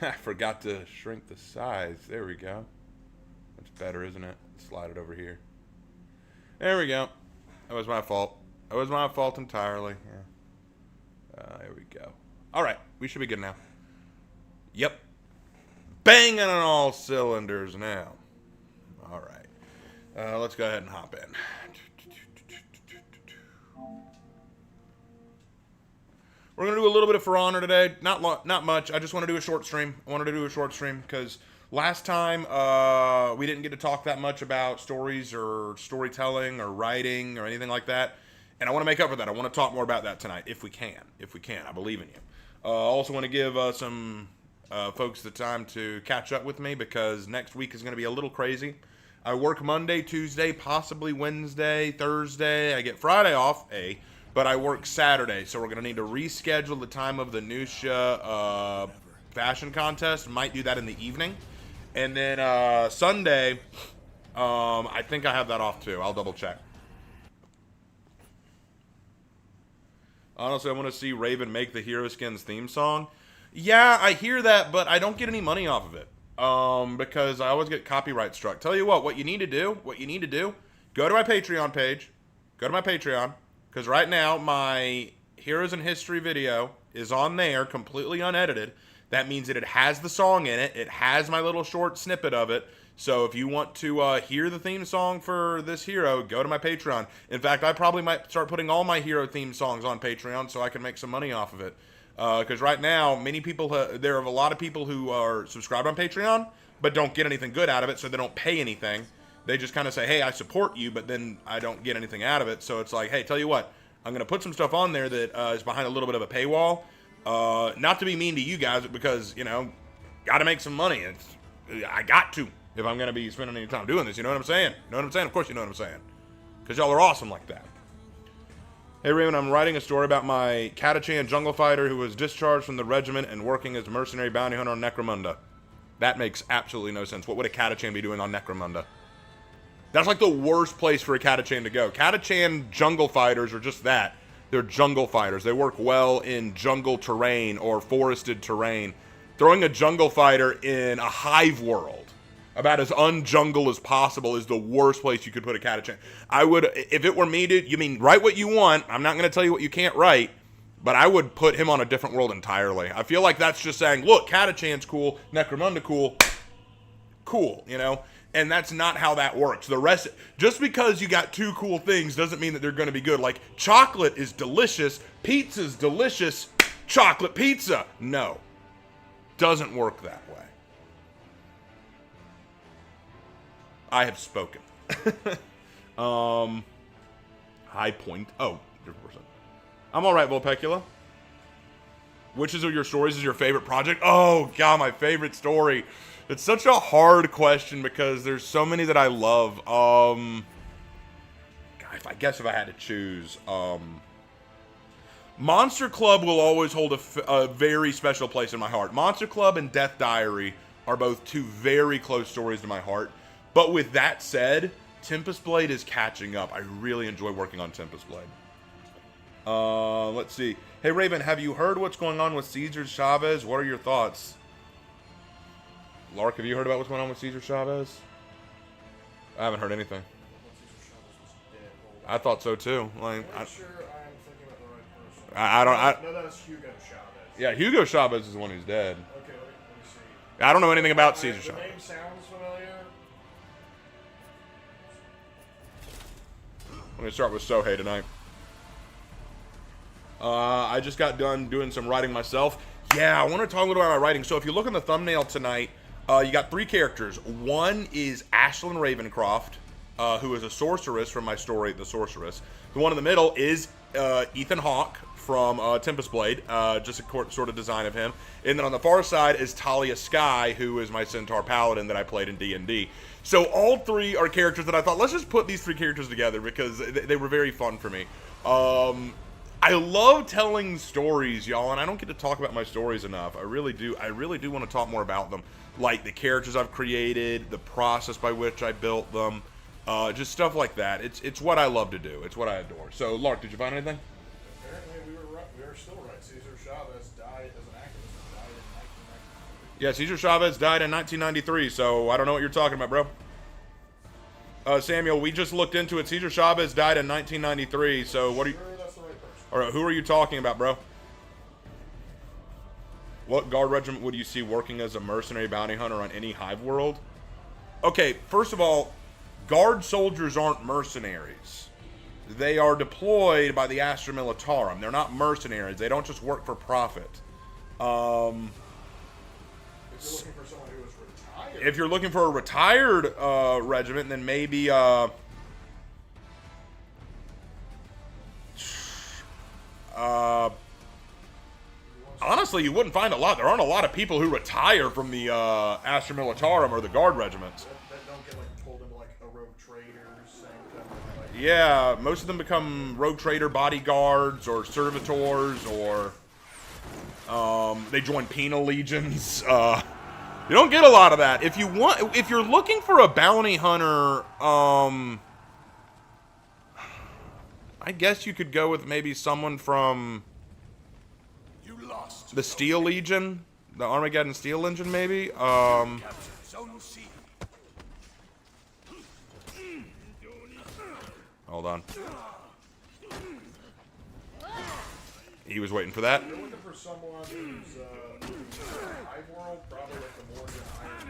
I forgot to shrink the size. There we go. That's better, isn't it? Slide it over here. There we go. That was my fault. That was my fault entirely. Yeah. There we go. All right. We should be good now. Yep. Banging on all cylinders now. All right. Let's go ahead and hop in. We're going to do a little bit of For Honor today. Not much. I just want to do a short stream. I wanted to do a short stream because last time we didn't get to talk that much about stories or storytelling or writing or anything like that. And I want to make up for that. I want to talk more about that tonight if we can. If we can. I believe in you. I also want to give some folks the time to catch up with me because next week is going to be a little crazy. I work Monday, Tuesday, possibly Wednesday, Thursday. I get Friday off, but I work Saturday, so we're going to need to reschedule the time of the Nusha fashion contest. Might do that in the evening. And then Sunday, I think I have that off too. I'll double check. Honestly, I want to see Raven make the Hero Skins theme song. Yeah, I hear that, but I don't get any money off of it. Because I always get copyright struck. Tell you what you need to do, go to my Patreon page. Go to my Patreon. Because right now, my Heroes in History video is on there, completely unedited. That means that it has the song in it. It has my little short snippet of it. So if you want to hear the theme song for this hero, go to my Patreon. In fact, I probably might start putting all my hero theme songs on Patreon so I can make some money off of it. Because right now, many people, there are a lot of people who are subscribed on Patreon, but don't get anything good out of it, so they don't pay anything. They just kind of say, hey, I support you, but then I don't get anything out of it. So it's like, hey, tell you what, I'm going to put some stuff on there that is behind a little bit of a paywall. Not to be mean to you guys, but because, got to make some money. I got to, if I'm going to be spending any time doing this. You know what I'm saying? You know what I'm saying? Of course you know what I'm saying. Because y'all are awesome like that. Hey, Raymond, I'm writing a story about my Catachan jungle fighter who was discharged from the regiment and working as a mercenary bounty hunter on Necromunda. That makes absolutely no sense. What would a Catachan be doing on Necromunda? That's like the worst place for a Catachan to go. Catachan jungle fighters are just that. They're jungle fighters. They work well in jungle terrain or forested terrain. Throwing a jungle fighter in a hive world, about as unjungle as possible, is the worst place you could put a Catachan. I would, if it were me, dude, you mean write what you want. I'm not going to tell you what you can't write, but I would put him on a different world entirely. I feel like that's just saying, look, Catachan's cool, Necromunda cool, And that's not how that works. The rest, just because you got two cool things doesn't mean that they're going to be good. Like, chocolate is delicious, pizza's delicious, chocolate pizza. No. Doesn't work that way. I have spoken. High point. Oh, different person. I'm alright, Vulpecula. Which of your stories is your favorite project? Oh, God, my favorite story. It's such a hard question because there's so many that I love. God, I guess if I had to choose, Monster Club will always hold a very special place in my heart. Monster Club and Death Diary are both two very close stories to my heart. But with that said, Tempest Blade is catching up. I really enjoy working on Tempest Blade. Let's see. Hey, Raven, have you heard what's going on with Cesar Chavez? What are your thoughts? Lark, have you heard about what's going on with Cesar Chavez? I haven't heard anything. I thought so too. Like, I'm sure I'm thinking about the right person. I don't. No, that's Hugo Chavez. Yeah, Hugo Chavez is the one who's dead. Okay, let me see. I don't know anything about Cesar Chavez. The name sounds familiar. I'm going to start with Sohei tonight. I just got done doing some writing myself. Yeah, I want to talk a little about my writing. So if you look on the thumbnail tonight, you got three characters. One is Ashlyn Ravencroft, who is a sorceress from my story, The Sorceress. The one in the middle is Ethan Hawke from Tempest Blade, just a sort of design of him. And then on the far side is Talia Sky, who is my Centaur Paladin that I played in D&D. So all three are characters that I thought, let's just put these three characters together because they were very fun for me. I love telling stories, y'all, and I don't get to talk about my stories enough. I really do want to talk more about them. Like the characters I've created, the process by which I built them, just stuff like that. It's what I love to do. It's what I adore. So, Lark, did you find anything? Apparently, we were still right. Cesar Chavez died as an activist. Died in 1993. Yeah, Cesar Chavez died in 1993, so I don't know what you're talking about, bro. Samuel, we just looked into it. Cesar Chavez died in 1993, so what are you... Sure, that's the right person. Or who are you talking about, bro? What guard regiment would you see working as a mercenary bounty hunter on any hive world? Okay, first of all, guard soldiers aren't mercenaries. They are deployed by the Astra Militarum. They're not mercenaries. They don't just work for profit. If you're looking for someone who is retired. If you're looking for a retired regiment, then maybe honestly, you wouldn't find a lot. There aren't a lot of people who retire from the Astra Militarum or the guard regiments. That don't get like pulled into like a rogue trader or something. Like, Yeah, most of them become rogue trader bodyguards or servitors, or they join penal legions. You don't get a lot of that. If you're looking for a bounty hunter, I guess you could go with maybe someone from the Steel Legion, the Armageddon Steel Legion, maybe. Hold on. He was waiting for that. you're looking for someone who's Hive World, probably like the Morgan Iron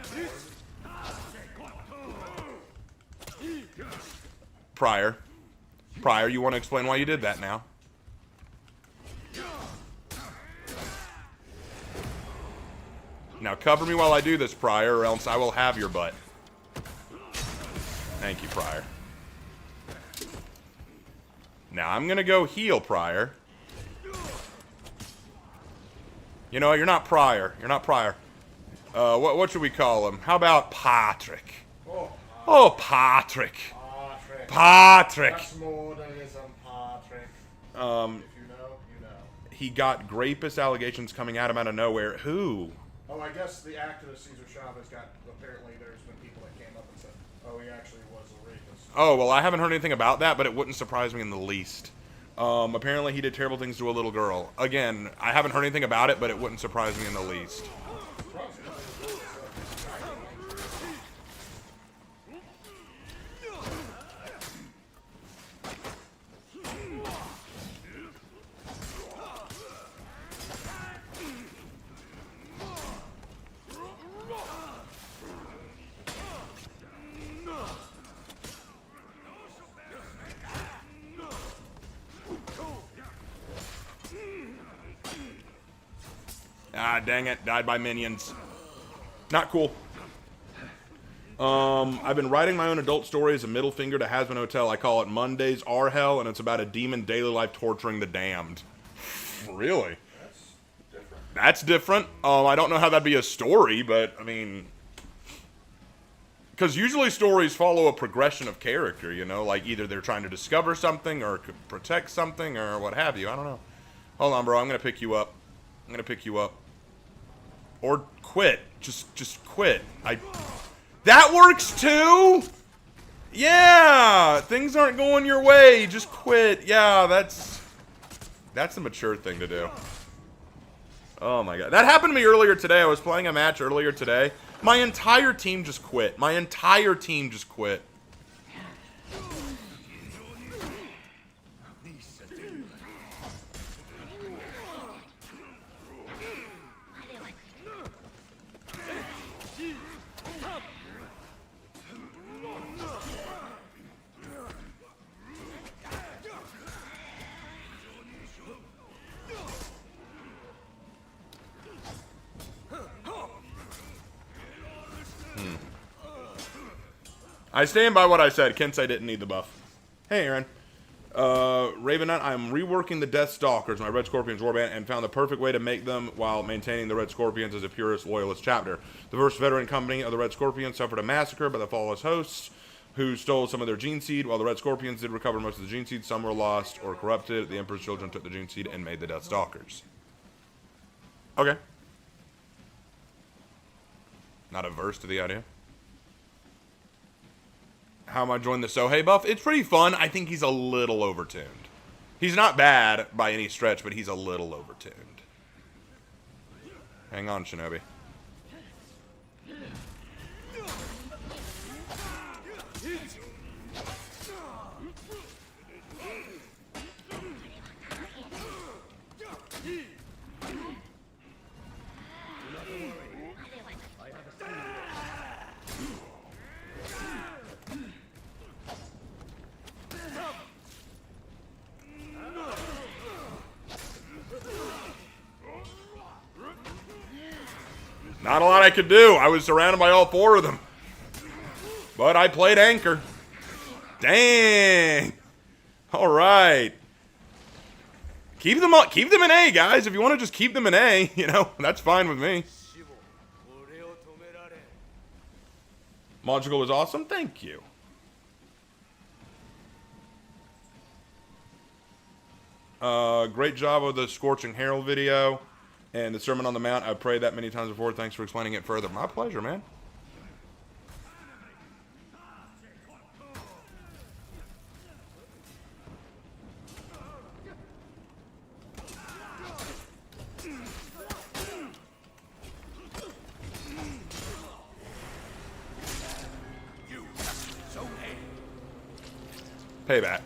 Lord. Prior, you want to explain why you did that now? Now cover me while I do this, Prior, or else I will have your butt. Thank you, Prior. Now I'm gonna go heal Prior. You know, you're not Prior. You're not Prior. What should we call him? How about Patrick? Oh, Patrick. Patrick. That's more than is Patrick. If you know, you know. He got rapist allegations coming at him out of nowhere. Who? Oh, I guess the activist Cesar Chavez got, apparently there's been people that came up and said, oh, he actually was a rapist. Oh, well, I haven't heard anything about that, but it wouldn't surprise me in the least. Apparently he did terrible things to a little girl. Again, I haven't heard anything about it, but it wouldn't surprise me in the least. Ah, dang it. Died by minions. Not cool. I've been writing my own adult story as a middle finger to Hazbin Hotel. I call it Mondays Are Hell, and it's about a demon daily life torturing the damned. Really? That's different. I don't know how that'd be a story, but, I mean... Because usually stories follow a progression of character, you know? Like, either they're trying to discover something, or protect something, or what have you. I don't know. Hold on, bro. I'm gonna pick you up. I'm gonna pick you up. Or quit. Just quit. That works too? Yeah! Things aren't going your way. Just quit. Yeah, that's a mature thing to do. Oh my god. That happened to me earlier today. I was playing a match earlier today. My entire team just quit. My entire team just quit. I stand by what I said. Kensei didn't need the buff. Hey, Aaron. Raven Knight, I'm reworking the Death Stalkers, my Red Scorpions warband, and found the perfect way to make them while maintaining the Red Scorpions as a purist, loyalist chapter. The first veteran company of the Red Scorpions suffered a massacre by the Flawless Hosts, who stole some of their gene seed. While the Red Scorpions did recover most of the gene seed, some were lost or corrupted. The Emperor's children took the gene seed and made the Death Stalkers. Okay. Not averse to the idea. How am I joining the Sohei buff? It's pretty fun. I think he's a little overtuned. He's not bad by any stretch, but he's a little overtuned. Hang on, Shinobi. Not a lot I could do. I was surrounded by all four of them. But I played anchor. Dang. All right. Keep them up. Keep them in A, guys. If you want to just keep them in A, you know, that's fine with me. Magical was awesome. Thank you. Great job with the Scorching Herald video and the Sermon on the Mount. I've prayed that many times before. Thanks for explaining it further. My pleasure, man. Payback.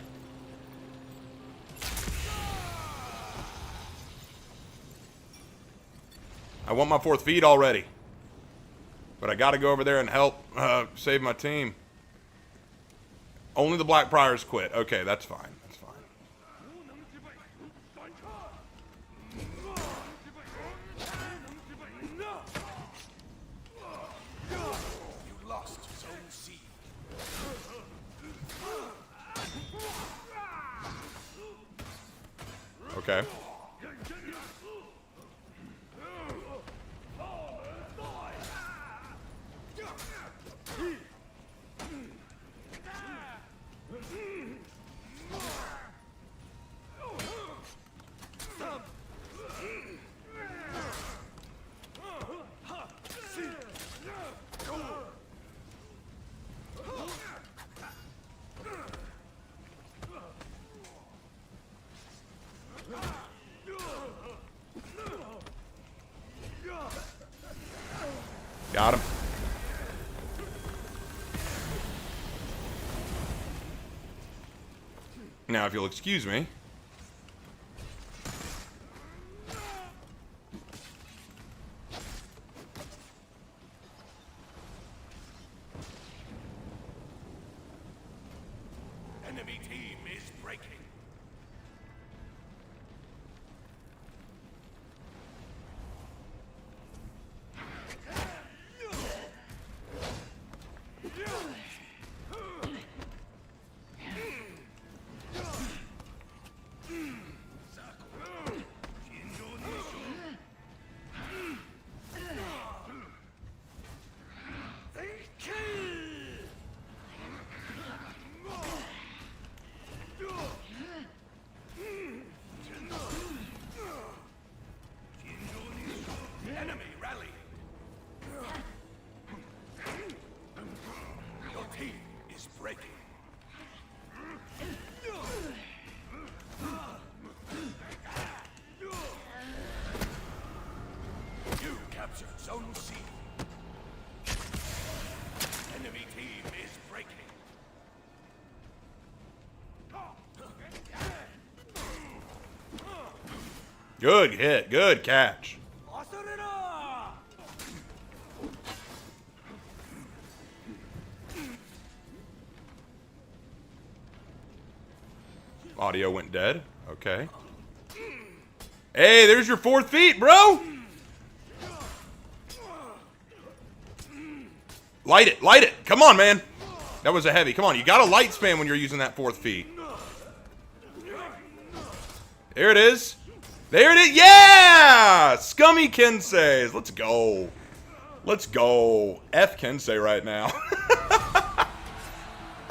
I want my 4th feed already. But I got to go over there and help save my team. Only the Black Priors quit. Okay, that's fine. That's fine. You lost Zone C. Okay. Got him. Now, if you'll excuse me. Enemy team is breaking. Enemy rally. Your team is breaking. You captured Zone C. Enemy team is breaking. Good hit. Good catch. Audio went dead. Okay. Hey, there's your 4th feet, bro. Light it. Light it. Come on, man. That was a heavy. Come on. You got to light spam when you're using that 4th feet. There it is. There it is. Yeah! Scummy Kensei's. Let's go. Let's go. F Kensei right now.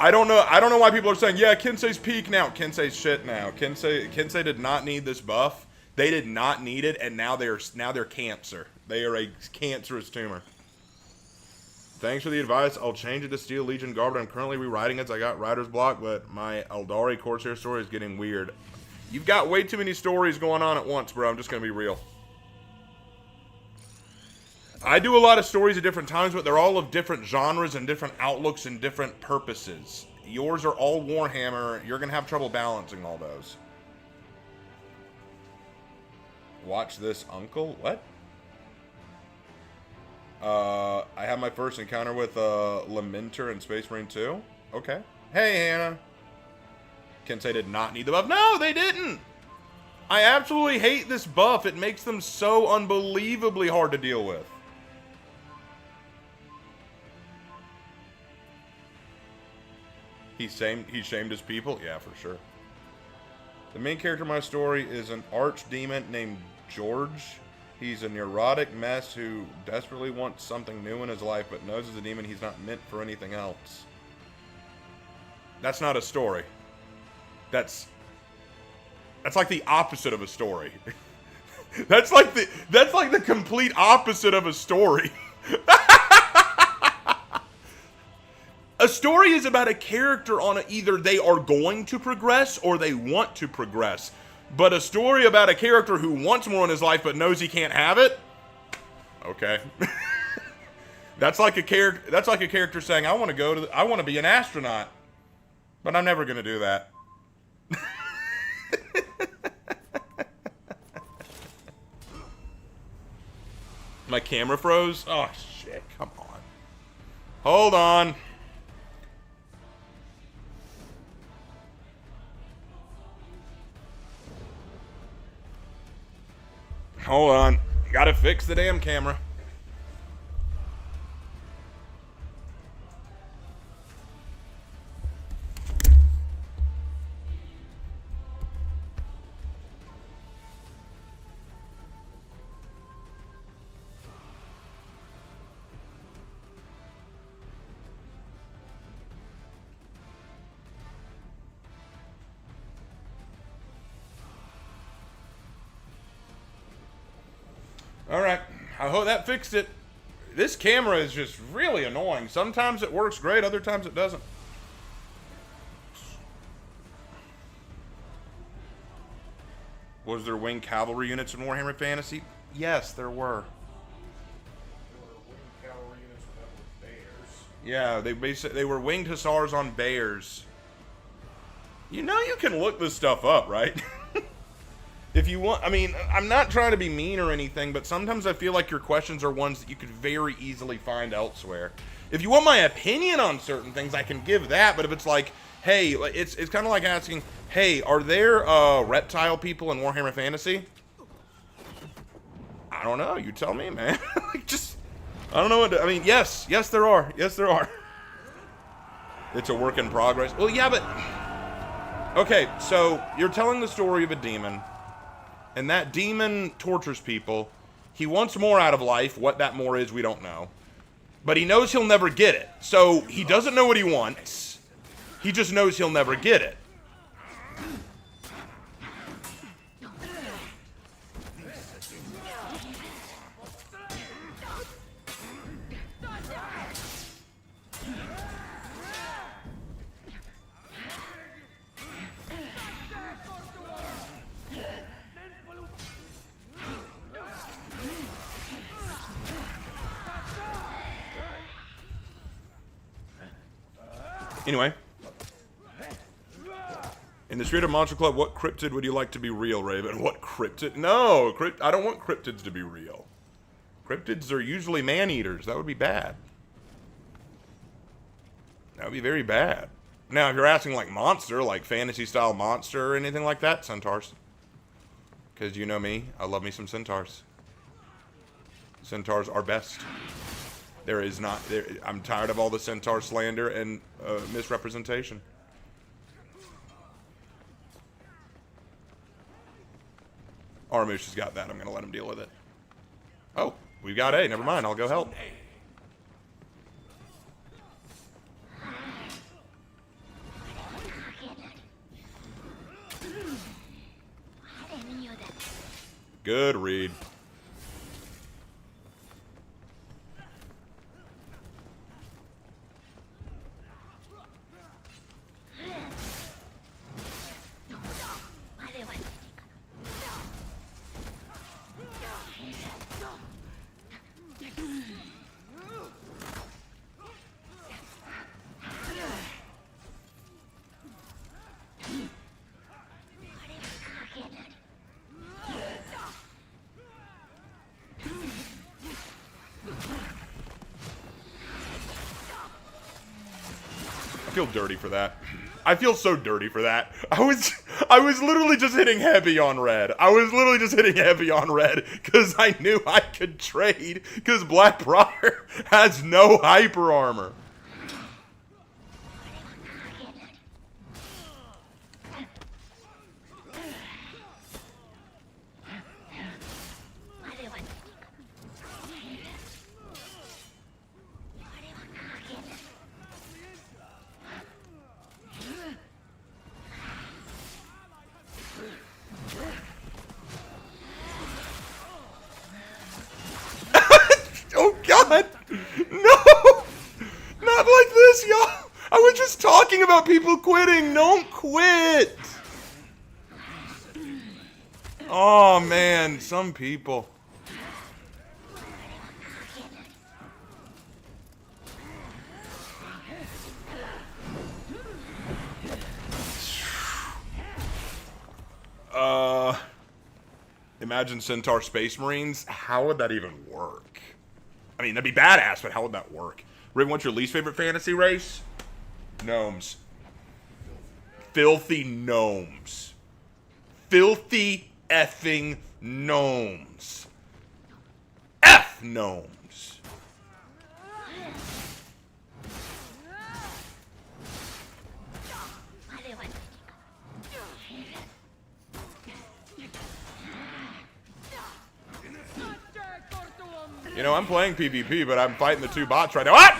I don't know why people are saying, yeah, Kensei's peak now. Kensei's shit now. Kensei did not need this buff. They did not need it, and now they're cancer. They are a cancerous tumor. Thanks for the advice. I'll change it to Steel Legion Guard, but I'm currently rewriting it. So I got writer's block, but my Eldari Corsair story is getting weird. You've got way too many stories going on at once, bro. I'm just going to be real. I do a lot of stories at different times, but they're all of different genres and different outlooks and different purposes. Yours are all Warhammer. You're going to have trouble balancing all those. Watch this, Uncle. What? I had my first encounter with Lamenter in Space Marine 2. Okay. Hey, Hannah. Kensei did not need the buff. No, they didn't. I absolutely hate this buff. It makes them so unbelievably hard to deal with. He shamed his people? Yeah, for sure. The main character in my story is an archdemon named George. He's a neurotic mess who desperately wants something new in his life, but knows as a demon he's not meant for anything else. That's not a story. That's like the opposite of a story. that's like the complete opposite of a story. A story is about a character on either they are going to progress or they want to progress. But a story about a character who wants more in his life but knows he can't have it? Okay. That's like a character saying, I want to be an astronaut, but I'm never going to do that. My camera froze? Oh, shit. Come on. Hold on. Hold on. Gotta fix the damn camera. Alright, I hope that fixed it. This camera is just really annoying. Sometimes it works great, other times it doesn't. Was there winged cavalry units in Warhammer Fantasy? Yes, there were. There were winged cavalry units that were bears. Yeah, they were winged hussars on bears. You know you can look this stuff up, right? If you want, I mean, I'm not trying to be mean or anything, but sometimes I feel like your questions are ones that you could very easily find elsewhere. If you want my opinion on certain things, I can give that, but if it's like, hey, it's kind of like asking, hey, are there reptile people in Warhammer Fantasy? I don't know. You tell me, man. I don't know what I mean, yes, there are. Yes, there are. It's a work in progress. Well, yeah, but... Okay, so you're telling the story of a demon. And that demon tortures people. He wants more out of life. What that more is, we don't know. But he knows he'll never get it. So he doesn't know what he wants. He just knows he'll never get it. Anyway, in the spirit of Monster Club, what cryptid would you like to be real, Raven? What cryptid? No, I don't want cryptids to be real. Cryptids are usually man-eaters. That would be bad. That would be very bad. Now, if you're asking like monster, like fantasy-style monster or anything like that, centaurs. Because you know me, I love me some centaurs. Centaurs are best. There is not... I'm tired of all the centaur slander and misrepresentation. Armush has got that. I'm going to let him deal with it. Oh, we got A. Never mind. I'll go help. Good read. feel dirty for that. I feel so dirty for that. I was literally just hitting heavy on red. Because I knew I could trade because Black Briar has no hyper armor. Oh God! No! Not like this, y'all! I was just talking about people quitting. Don't quit! Oh man, some people. Imagine Centaur Space Marines. How would that even work? I mean, that'd be badass, but how would that work? Riven, what's your least favorite fantasy race? Gnomes. Filthy gnomes. Filthy effing gnomes. F gnomes. You know, I'm playing PvP, but I'm fighting the two bots right now. What?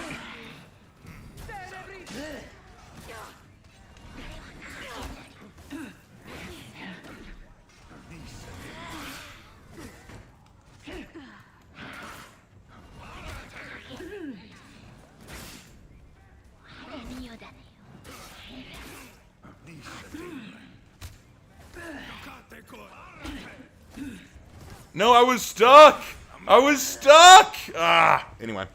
No, I was stuck. Anyway.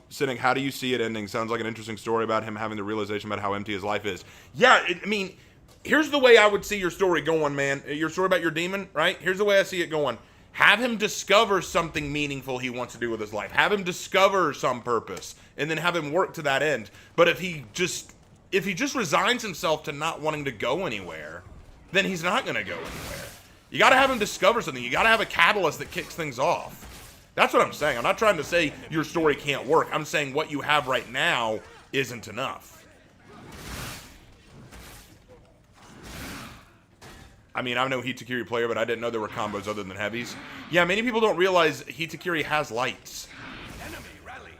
Sinning, how do you see it ending? Sounds like an interesting story about him having the realization about how empty his life is. Yeah, I mean, here's the way I would see your story going, man. Your story about your demon, right? Here's the way I see it going. Have him discover something meaningful he wants to do with his life. Have him discover some purpose, and then have him work to that end. But if he just resigns himself to not wanting to go anywhere, then he's not going to go anywhere. You got to have him discover something. You got to have a catalyst that kicks things off. That's what I'm saying. I'm not trying to say your story can't work. I'm saying what you have right now isn't enough. I mean, I'm no Hitakiri player, but I didn't know there were combos other than heavies. Yeah, many people don't realize Hitakiri has lights. Enemy rally.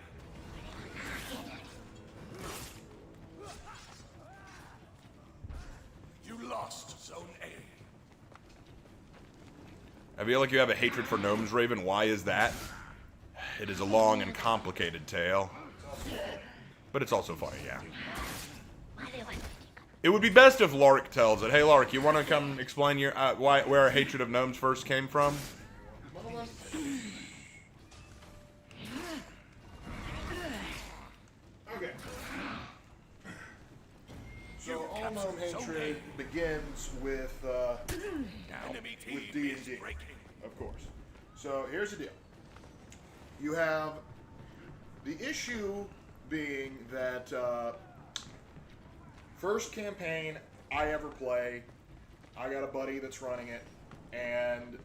You lost Zone A. I feel like you have a hatred for gnomes, Raven. Why is that? It is a long and complicated tale. But it's also funny, yeah. It would be best if Lark tells it. Hey, Lark, you want to come explain your where our hatred of gnomes first came from? Okay. So all gnome hatred begins with Enemy team with D&D, is breaking. of course. So here's the deal. You have the issue being that first campaign I ever play, I got a buddy that's running it, and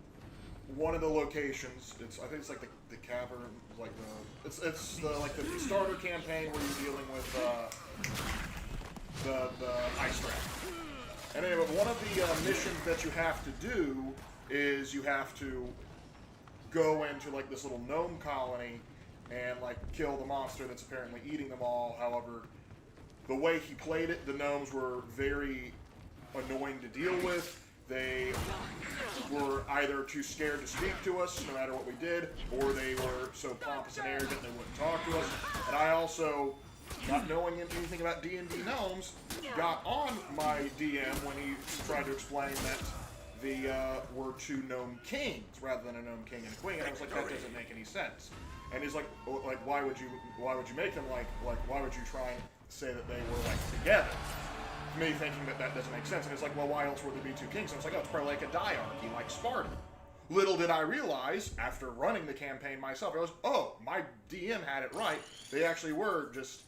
one of the locations, I think it's like the cavern, like it's like the starter campaign where you're dealing with the ice draft. And anyway, one of the missions that you have to do is you have to go into like this little gnome colony and like kill the monster that's apparently eating them all. However, the way he played it, the gnomes were very annoying to deal with. They were either too scared to speak to us, no matter what we did, or they were so pompous and arrogant they wouldn't talk to us. And I also, not knowing anything about D&D gnomes, got on my DM when he tried to explain that the were two gnome kings rather than a gnome king and a queen. And I was like, that doesn't make any sense. And he's like, why would you make them like why would you try and say that they were like together? Me thinking that doesn't make sense. And it's like, well, why else would there be two kings? And I was like, oh, it's probably like a diarchy, like Sparta. Little did I realize, after running the campaign myself, I was, oh, my DM had it right. They actually were just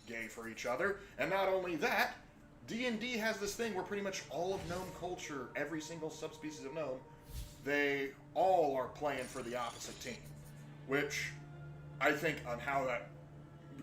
gay for each other. And not only that, D&D has this thing where pretty much all of gnome culture, every single subspecies of gnome, they all are playing for the opposite team. Which I think on how that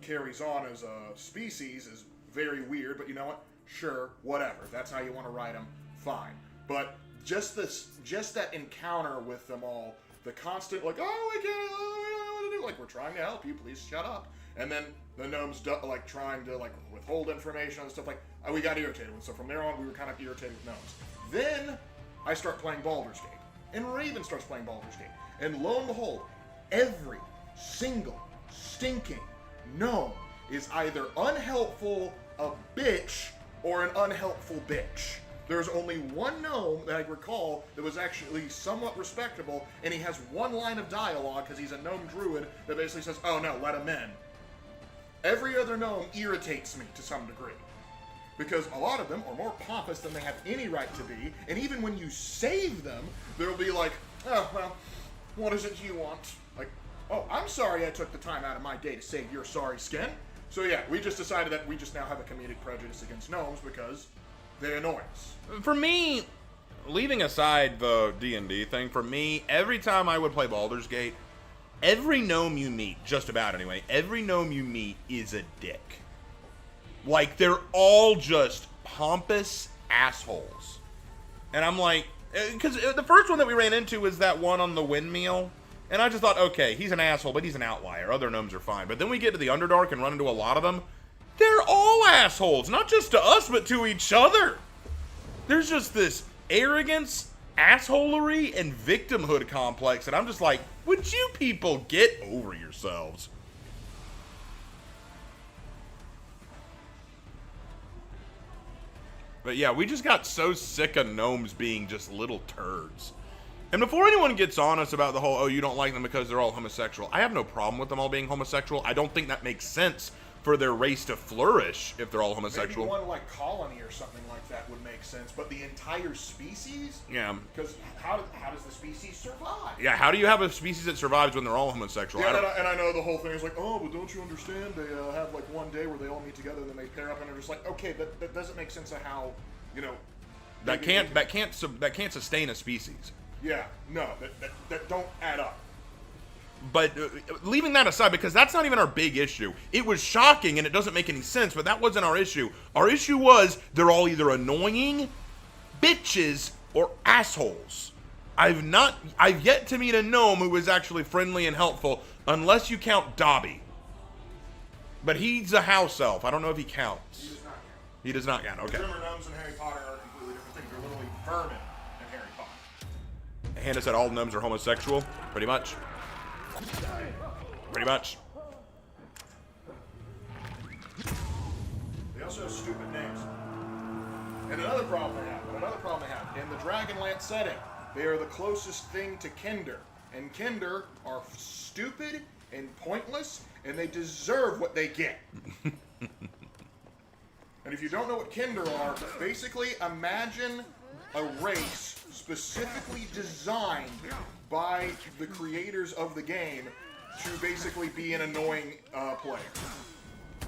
carries on as a species is very weird, but you know what? Sure, whatever. If that's how you want to write them, fine. But just that encounter with them all, the constant like, oh, we can't, oh, we don't know what to do. Like, we're trying to help you, please shut up. And then the gnomes like trying to like withhold information and stuff like. We got irritated with. So from there on, we were kind of irritated with gnomes. Then I start playing Baldur's Gate, and Raven starts playing Baldur's Gate, and lo and behold, every single stinking gnome is either unhelpful, a bitch, or an unhelpful bitch. There's only one gnome that I recall that was actually somewhat respectable, and he has one line of dialogue because he's a gnome druid that basically says, oh no, let him in. Every other gnome irritates me to some degree. Because a lot of them are more pompous than they have any right to be, and even when you save them, they'll be like, oh, well, what is it you want? Like, oh, I'm sorry I took the time out of my day to save your sorry skin. So yeah, we just decided that we just now have a comedic prejudice against gnomes because they annoy us. For me, leaving aside the D&D thing, for me, every time I would play Baldur's Gate, every gnome you meet, just about anyway, every gnome you meet is a dick. Like, they're all just pompous assholes. And I'm like, because the first one that we ran into was that one on the windmill. And I just thought, okay, he's an asshole, but he's an outlier. Other gnomes are fine. But then we get to the Underdark and run into a lot of them. They're all assholes. Not just to us, but to each other. There's just this arrogance, assholery, and victimhood complex. And I'm just like, would you people get over yourselves? But yeah, we just got so sick of gnomes being just little turds. And before anyone gets on us about the whole, oh, you don't like them because they're all homosexual, I have no problem with them all being homosexual. I don't think that makes sense for their race to flourish if they're all homosexual. Maybe one like colony or something like that would make sense, but the entire species? Yeah. Because how does the species survive? Yeah, how do you have a species that survives when they're all homosexual? Yeah, and I know the whole thing is like, oh, but don't you understand? They have like one day where they all meet together and then they pair up and they're just like, okay, that doesn't make sense of how, you know. That can't sustain a species. Yeah, no, that don't add up. But leaving that aside, because that's not even our big issue. It was shocking and it doesn't make any sense, but that wasn't our issue. Our issue was they're all either annoying, bitches, or assholes. I've yet to meet a gnome who was actually friendly and helpful, unless you count Dobby. But he's a house elf. I don't know if he counts. He does not count. Okay. Remember, gnomes and Harry Potter are completely different things. They're literally vermin in Harry Potter. Hannah said all gnomes are homosexual. Pretty much. Pretty much. They also have stupid names. And another problem they have, in the Dragonlance setting, they are the closest thing to Kinder. And Kinder are stupid and pointless, and they deserve what they get. And if you don't know what Kinder are, basically imagine a race specifically designed by the creators of the game to basically be an annoying player.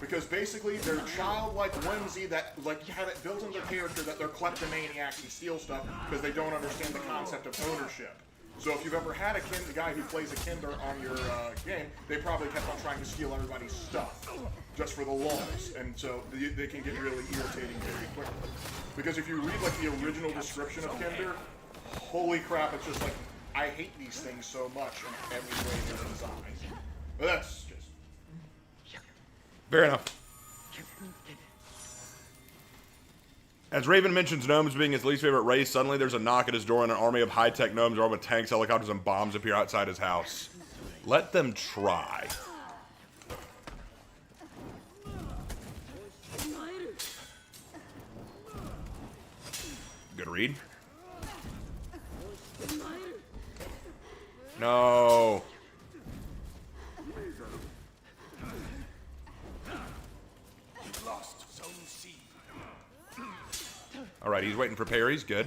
Because basically they're childlike whimsy that like have it built into their character that they're kleptomaniacs and steal stuff because they don't understand the concept of ownership. So if you've ever had a guy who plays a Kinder on your game, they probably kept on trying to steal everybody's stuff just for the lulz, and so they can get really irritating very quickly. Because if you read like the original description of Kinder, holy crap, it's just like, I hate these things so much in every way they're designed. But that's just... Fair enough. As Raven mentions gnomes being his least favorite race, suddenly there's a knock at his door and an army of high-tech gnomes armed with tanks, helicopters, and bombs appear outside his house. Let them try. Good read. No. Lost Zone C. All right, he's waiting for parries. Good.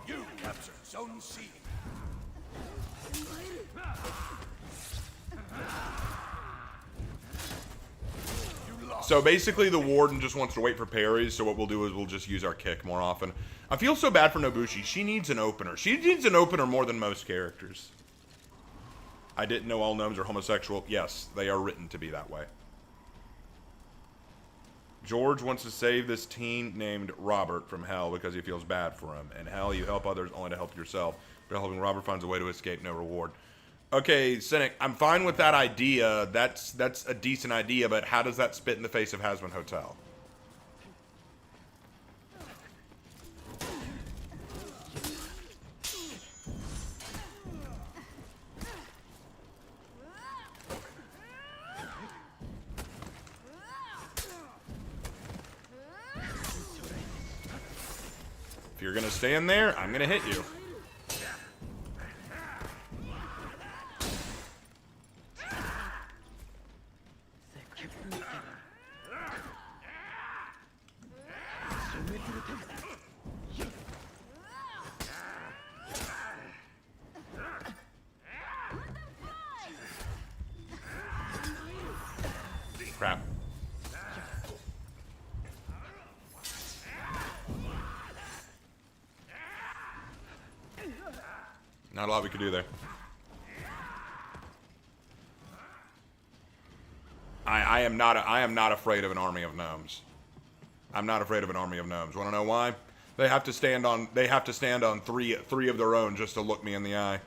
You captured Zone C. So basically, the Warden just wants to wait for parries, so what we'll do is we'll just use our kick more often. I feel so bad for Nobushi. She needs an opener. She needs an opener more than most characters. I didn't know all gnomes are homosexual. Yes, they are written to be that way. George wants to save this teen named Robert from hell because he feels bad for him. And hell, you help others only to help yourself. But helping Robert finds a way to escape, no reward. Okay, Cynic, I'm fine with that idea. That's a decent idea, but how does that spit in the face of Hazbin Hotel? If you're gonna stand there, I'm gonna hit you. Crap. Not a lot we could do there. I am not afraid of an army of gnomes. I'm not afraid of an army of gnomes. Want to know why? They have to stand on three of their own just to look me in the eye.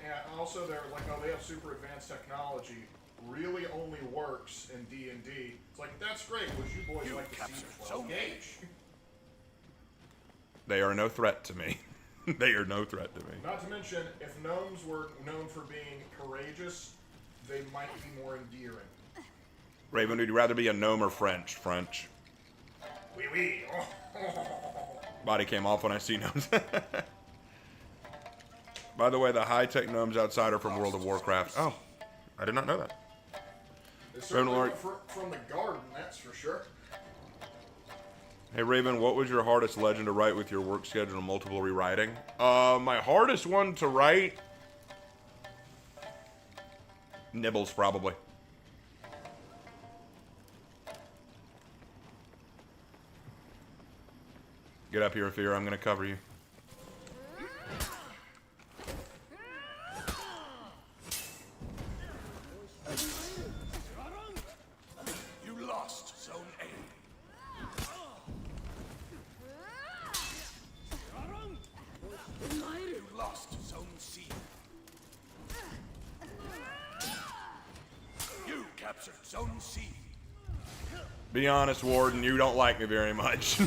And also, they're like, oh, they have super advanced technology. Really only works in D&D. It's like, that's great. Would you boys like to see 12 gauge? They are no threat to me. They are no threat to me. Not to mention, if gnomes were known for being courageous, they might be more endearing. Raven, would you rather be a gnome or French? French. Oui, oui. Body came off when I see gnomes. By the way, the high-tech gnomes outside are from World of Warcraft. Oh, I did not know that. It's certainly from the garden, that's for sure. Hey Raven, what was your hardest legend to write with your work schedule and multiple rewriting? My hardest one to write? Nibbles, probably. Get up here, Afir. I'm going to cover you. You lost Zone A. You lost Zone C. You captured Zone C. Be honest, Warden, you don't like me very much.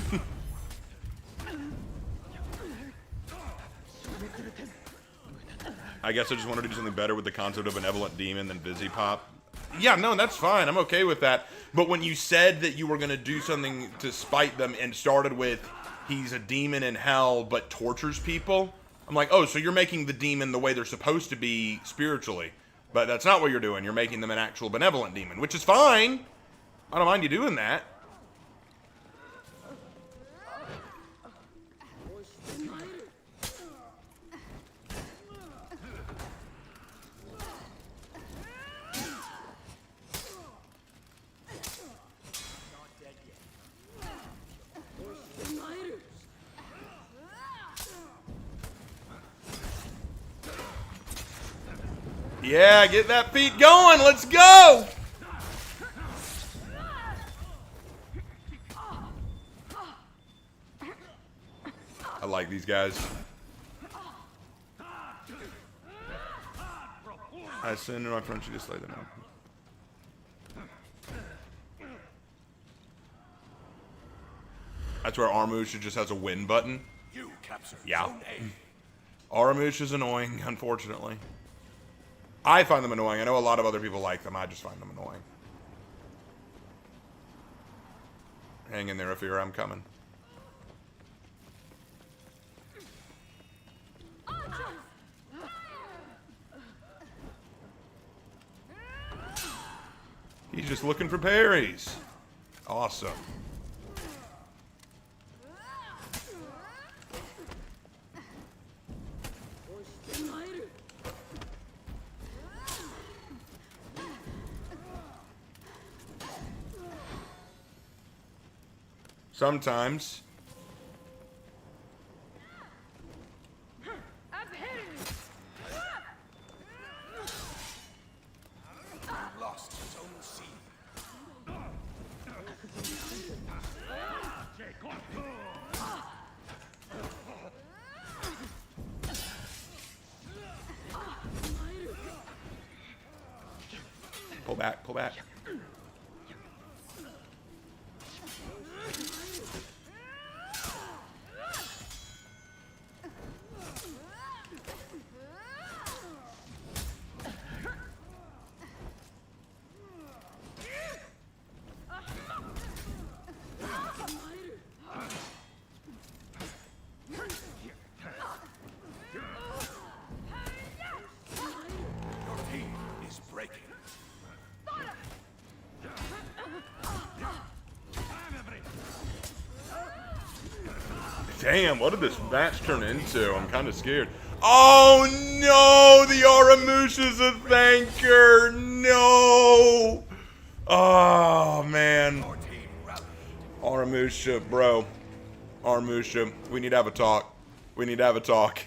I guess I just wanted to do something better with the concept of benevolent demon than busy pop. Yeah, no, that's fine. I'm okay with that. But when you said that you were going to do something to spite them and started with he's a demon in hell but tortures people, I'm like, oh, so you're making the demon the way they're supposed to be spiritually. But that's not what you're doing. You're making them an actual benevolent demon, which is fine. I don't mind you doing that. Yeah, get that feet going. Let's go. I like these guys. I send my friend, she just lay them out. That's where Armouche just has a win button. You captured Yeah. Zone A. Armouche is annoying, unfortunately. I find them annoying. I know a lot of other people like them. I just find them annoying. Hang in there, Afir. I'm coming. He's just looking for parries. Awesome. Sometimes. Lost Zone C. Pull back, pull back. Your team is breaking. Damn, what did this match turn into? I'm kind of scared. Oh no, the Aramusha's a thanker. No. Oh man. Your team rallied. Aramusha, bro. Aramusha, we need to have a talk. We need to have a talk.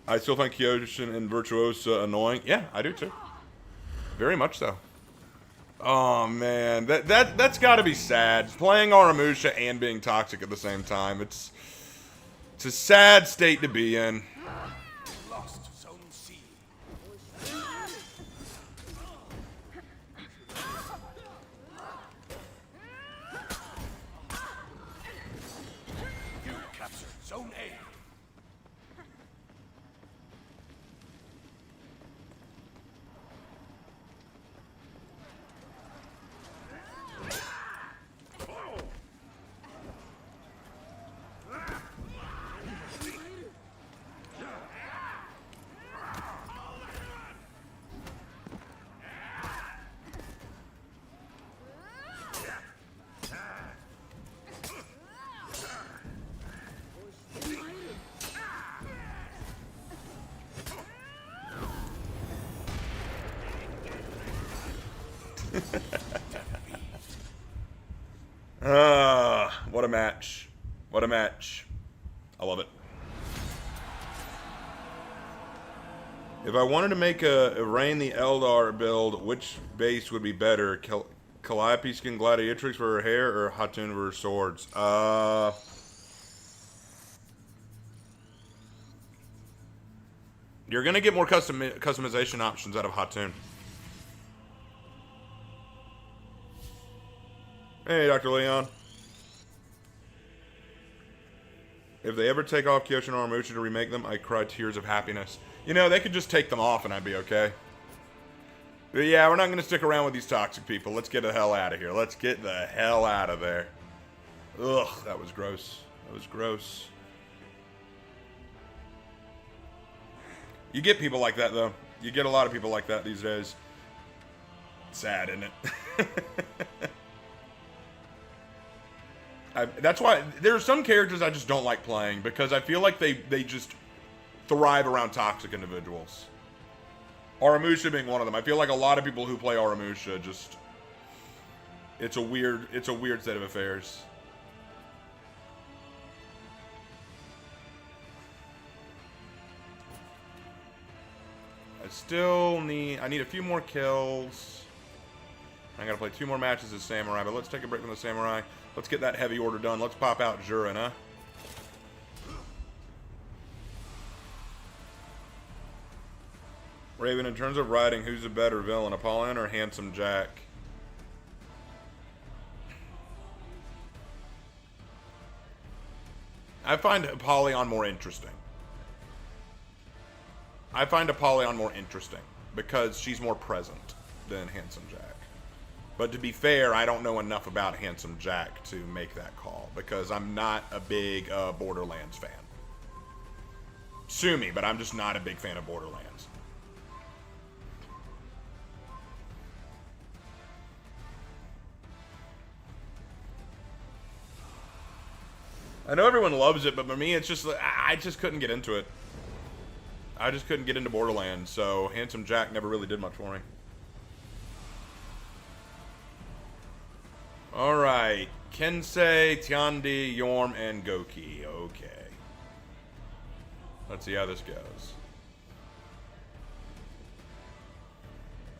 I still find Kyoshin and Virtuosa annoying. Yeah, I do too. Very much so. Oh man, that's got to be sad. Playing Aramusha and being toxic at the same time. It's a sad state to be in. Lost Zone C. You captured Zone A. What a match. What a match. I love it. If I wanted to make a Reign the Eldar build, which base would be better? Calliope Skin Gladiatrix for her hair or Hatun for her swords? You're going to get more customization options out of Hatun. Hey, Dr. Leon. If they ever take off Kyoshin and Aramusha to remake them, I cry tears of happiness. You know, they could just take them off and I'd be okay. But yeah, we're not going to stick around with these toxic people. Let's get the hell out of here. Let's get the hell out of there. Ugh, that was gross. That was gross. You get people like that, though. You get a lot of people like that these days. Sad, isn't it? That's why there are some characters I just don't like playing because I feel like they just thrive around toxic individuals. Aramusha being one of them. I feel like a lot of people who play Aramusha just it's a weird state of affairs. I need a few more kills. I gotta play 2 more matches as Samurai, but let's take a break from the Samurai. Let's get that heavy order done. Let's pop out Jurin, huh? Raven, in terms of writing, who's a better villain, Apollyon or Handsome Jack? I find Apollyon more interesting. Because she's more present than Handsome Jack. But to be fair, I don't know enough about Handsome Jack to make that call because I'm not a big Borderlands fan. Sue me, but I'm just not a big fan of Borderlands. I know everyone loves it, but for me, it's just I just couldn't get into it. I just couldn't get into Borderlands, so Handsome Jack never really did much for me. Alright. Kensei, Tiandi, Yorm, and Goki. Okay. Let's see how this goes.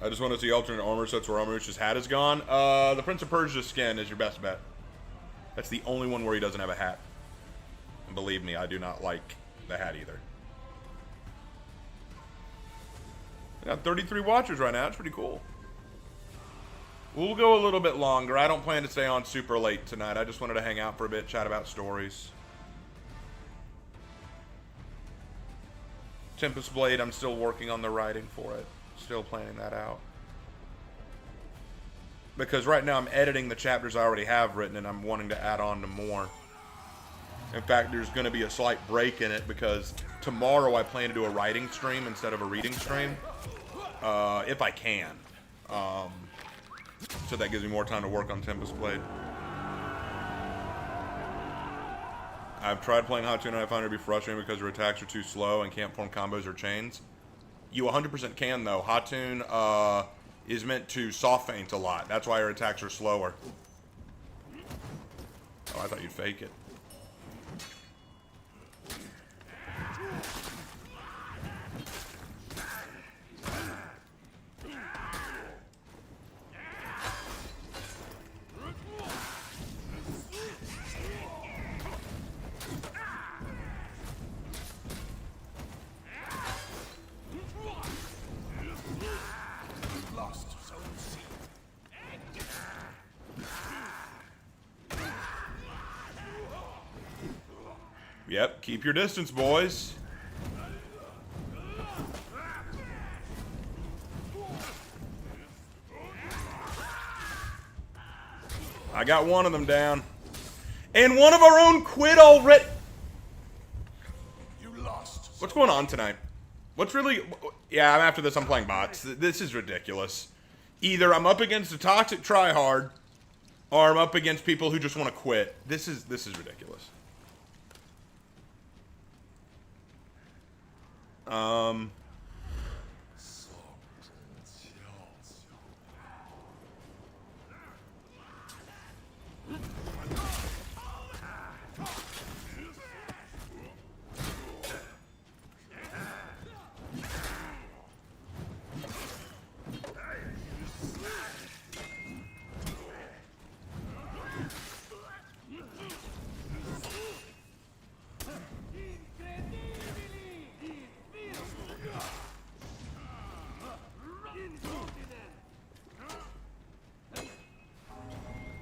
I just want to see alternate armor sets where Armarouche's hat is gone. The Prince of Persia skin is your best bet. That's the only one where he doesn't have a hat. And believe me, I do not like the hat either. We got 33 watchers right now. It's pretty cool. We'll go a little bit longer. I don't plan to stay on super late tonight. I just wanted to hang out for a bit, chat about stories. Tempest Blade, I'm still working on the writing for it. Still planning that out. Because right now I'm editing the chapters I already have written and I'm wanting to add on to more. In fact, there's going to be a slight break in it because tomorrow I plan to do a writing stream instead of a reading stream. If I can. So that gives me more time to work on Tempest Blade. I've tried playing Hatun and I find it to be frustrating because her attacks are too slow and can't form combos or chains. You 100% can though. Hatun is meant to soft feint a lot. That's why her attacks are slower. Oh, I thought you'd fake it. Lost Zone C. Yep, keep your distance, boys. I got one of them down. And one of our own quit already. You lost. What's going on tonight? What's really... Yeah, after this, I'm playing bots. This is ridiculous. Either I'm up against a toxic tryhard, or I'm up against people who just want to quit. This is ridiculous.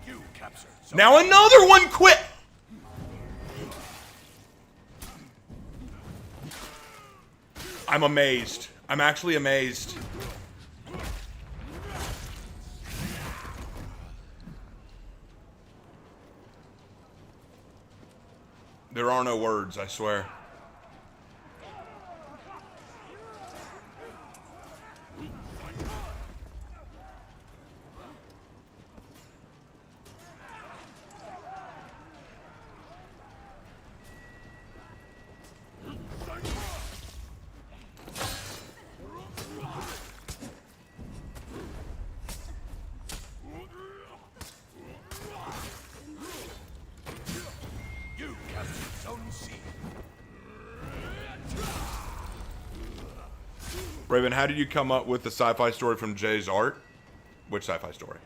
You captured Zone Now another one quit! I'm amazed. I'm actually amazed. There are no words, I swear. You captured Zone C. Raven, how did you come up with the sci-fi story from Jay's art? Which sci-fi story?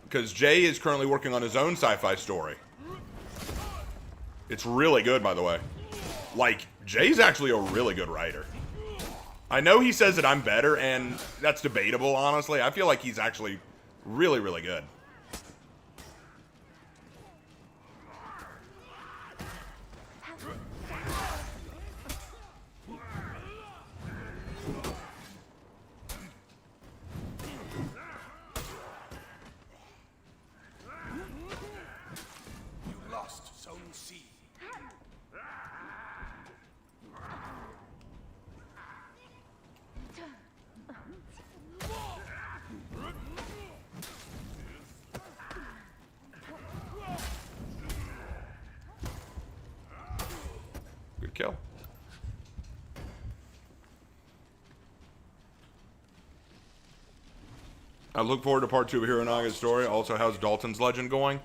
Because Jay is currently working on his own sci-fi story. It's really good, by the way. Like, Jay's actually a really good writer. I know he says that I'm better, and that's debatable, honestly. I feel like he's actually really, really good. You lost Zone C. I look forward to part 2 of Hironaga's story. Also, how's Dalton's legend going?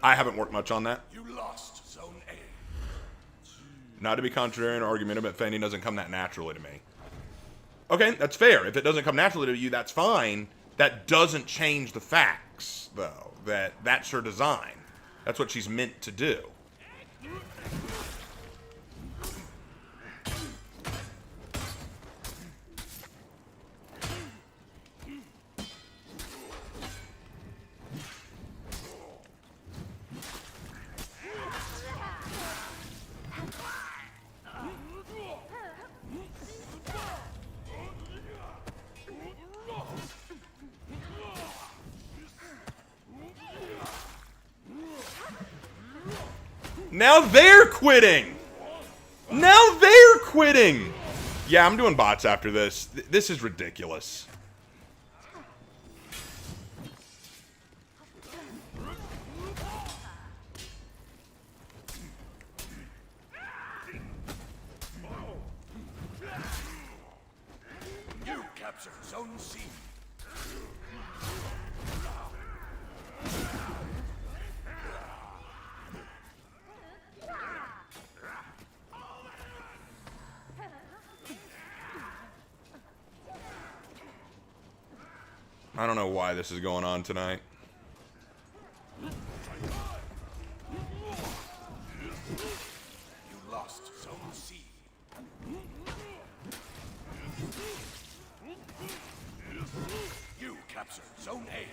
I haven't worked much on that. You lost Zone A. Not to be contrarian or argumentative, but fending doesn't come that naturally to me. Okay, that's fair. If it doesn't come naturally to you, that's fine. That doesn't change the facts, though. That's her design. That's what she's meant to do. Now they're quitting! Now they're quitting! Yeah, I'm doing bots after this. This is ridiculous. You captured Zone C. I don't know why this is going on tonight. You lost Zone C. You captured Zone A.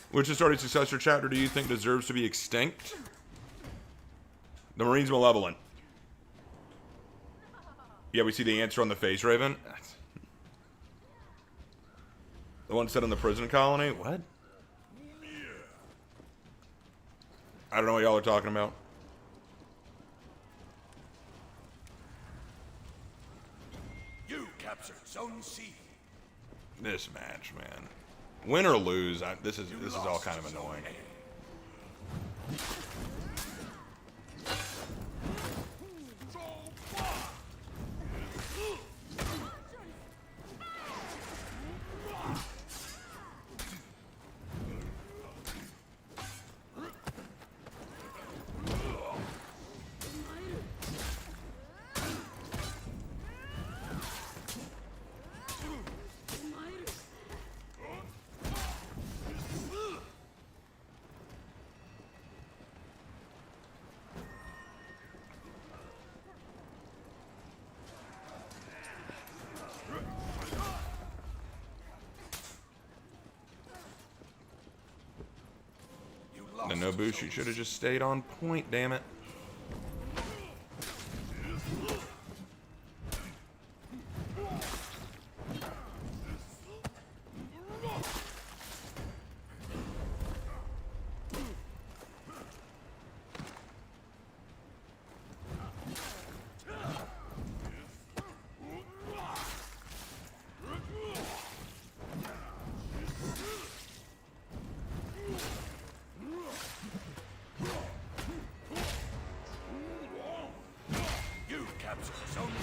Which Astartes successor chapter do you think deserves to be extinct? The Marines Malevolent. Yeah, we see the answer on the face, Raven. The one set in the prison colony? What? I don't know what y'all are talking about. You captured Zone C. This match, man. Win or lose, this is all kind of annoying. The Nobushi should have just stayed on point, damn it.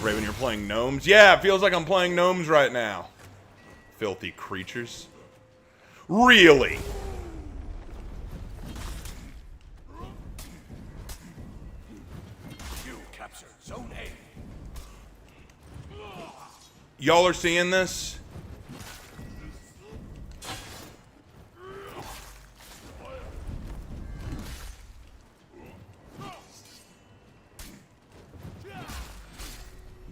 Raven, you're playing gnomes? Yeah, it feels like I'm playing gnomes right now. Filthy creatures. Really? You captured Zone A. Y'all are seeing this?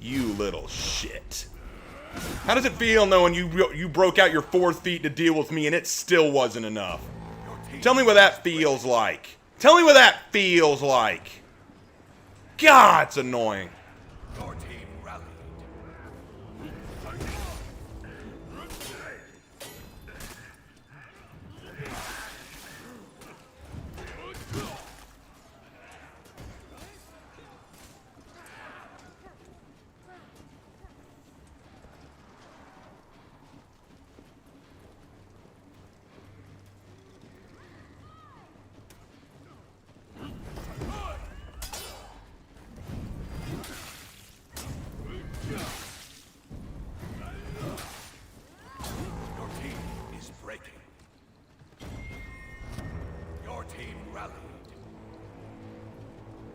You little shit. How does it feel knowing you broke out your 4 feet to deal with me and it still wasn't enough? Tell me what that feels like. Tell me what that feels like. God, it's annoying. Your team rallied. is breaking. Your team rallied.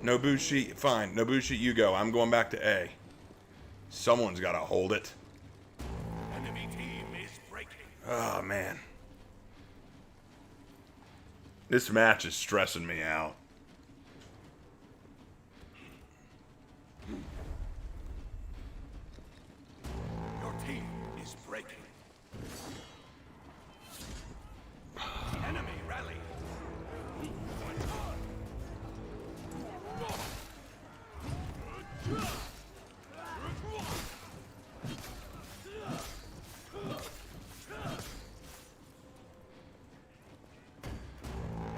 Nobushi, fine. Nobushi, you go. I'm going back to A. Someone's got to hold it. Enemy team is breaking. Oh, man. This match is stressing me out. Your team is breaking. Enemy rally.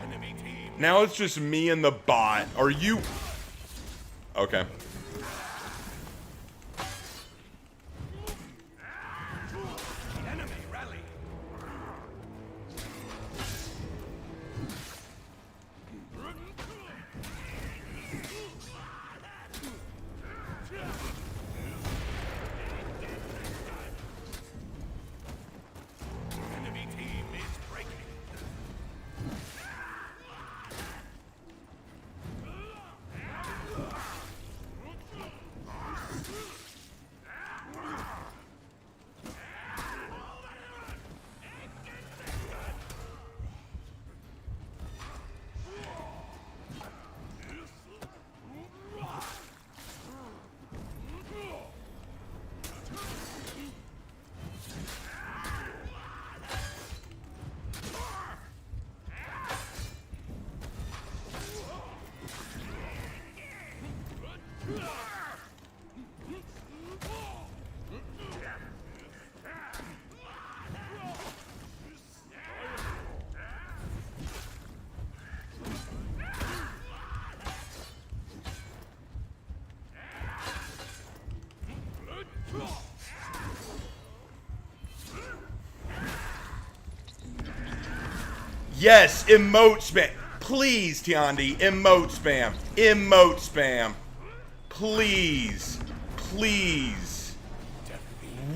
Enemy team. Now it's just me and the bot. Are you... Okay. Enemy rally. Enemy team is breaking. Yes, emote spam. Please, Tiandi, emote spam. Emote spam. Please. Please.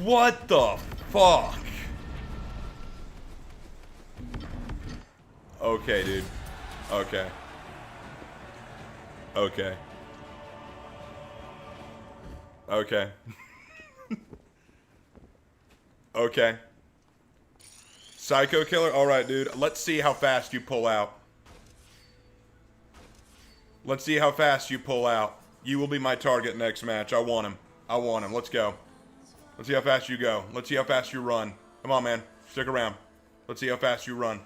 What the fuck? Okay, dude. Okay. Okay. Okay. Okay. Psycho Killer? Alright, dude. Let's see how fast you pull out. Let's see how fast you pull out. You will be my target next match. I want him. I want him. Let's go. Let's see how fast you go. Let's see how fast you run. Come on, man. Stick around. Let's see how fast you run.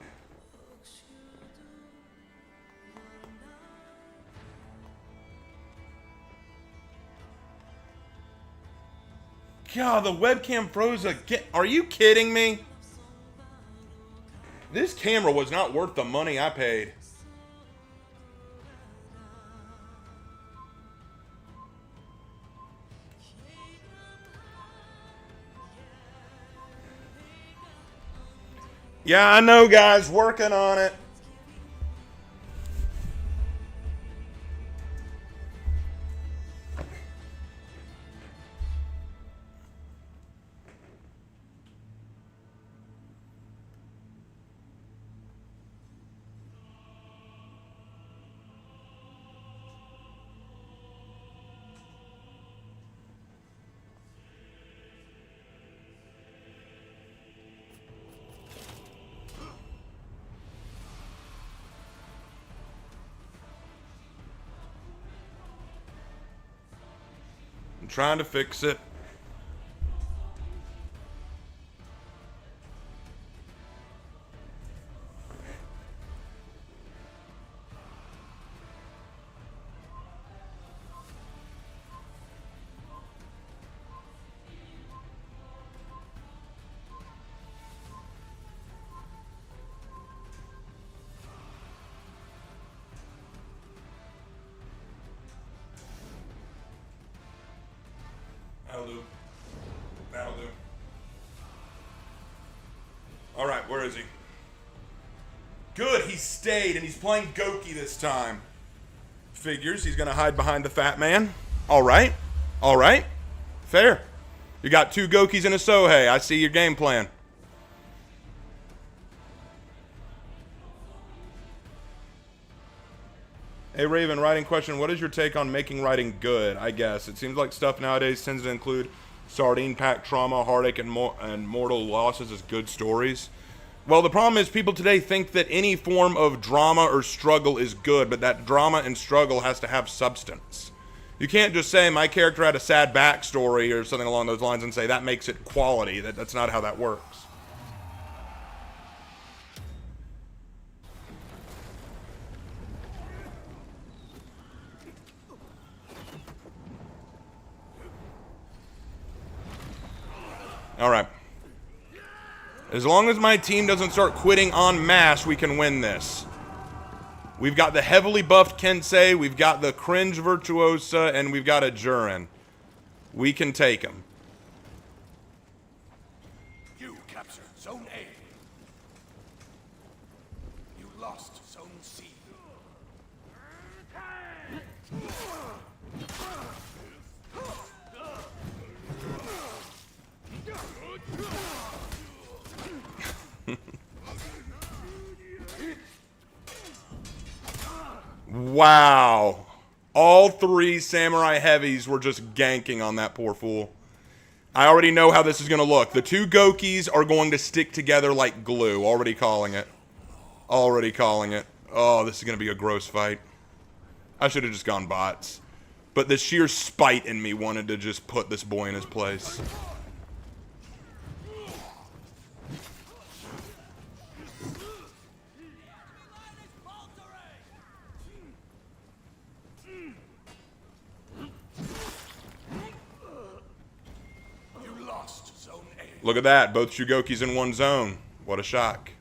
God, the webcam froze again. Are you kidding me? This camera was not worth the money I paid. Yeah, I know, guys. Working on it. I'm trying to fix it. That'll do. That'll do. Alright, where is he? Good, he stayed, and he's playing Goki this time. Figures he's gonna hide behind the fat man. Alright. Alright. Fair. You got two Gokis and a Sohei. I see your game plan. Hey Raven, writing question. What is your take on making writing good? I guess it seems like stuff nowadays tends to include sardine pack trauma, heartache, and mortal losses as good stories. Well, the problem is people today think that any form of drama or struggle is good, but that drama and struggle has to have substance. You can't just say my character had a sad backstory or something along those lines and say that makes it quality. That's not how that works. All right. As long as my team doesn't start quitting en masse, we can win this. We've got the heavily buffed Kensei, we've got the cringe Virtuosa, and we've got a Jurin. We can take them. You captured Zone A. You lost Zone C. Wow. All three Samurai Heavies were just ganking on that poor fool. I already know how this is going to look. The two Gokis are going to stick together like glue. Already calling it. Already calling it. Oh, this is going to be a gross fight. I should have just gone bots. But the sheer spite in me wanted to just put this boy in his place. Look at that, both Shugokis in one zone. What a shock.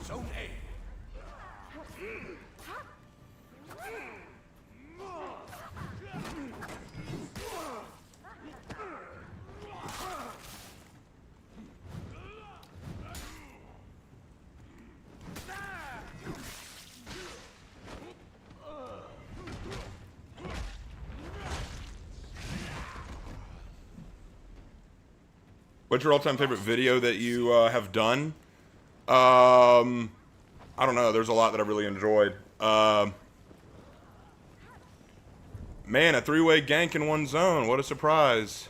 Zone A. What's your all-time favorite video that you have done? I don't know. There's a lot that I really enjoyed. Man, a three-way gank in one zone. What a surprise.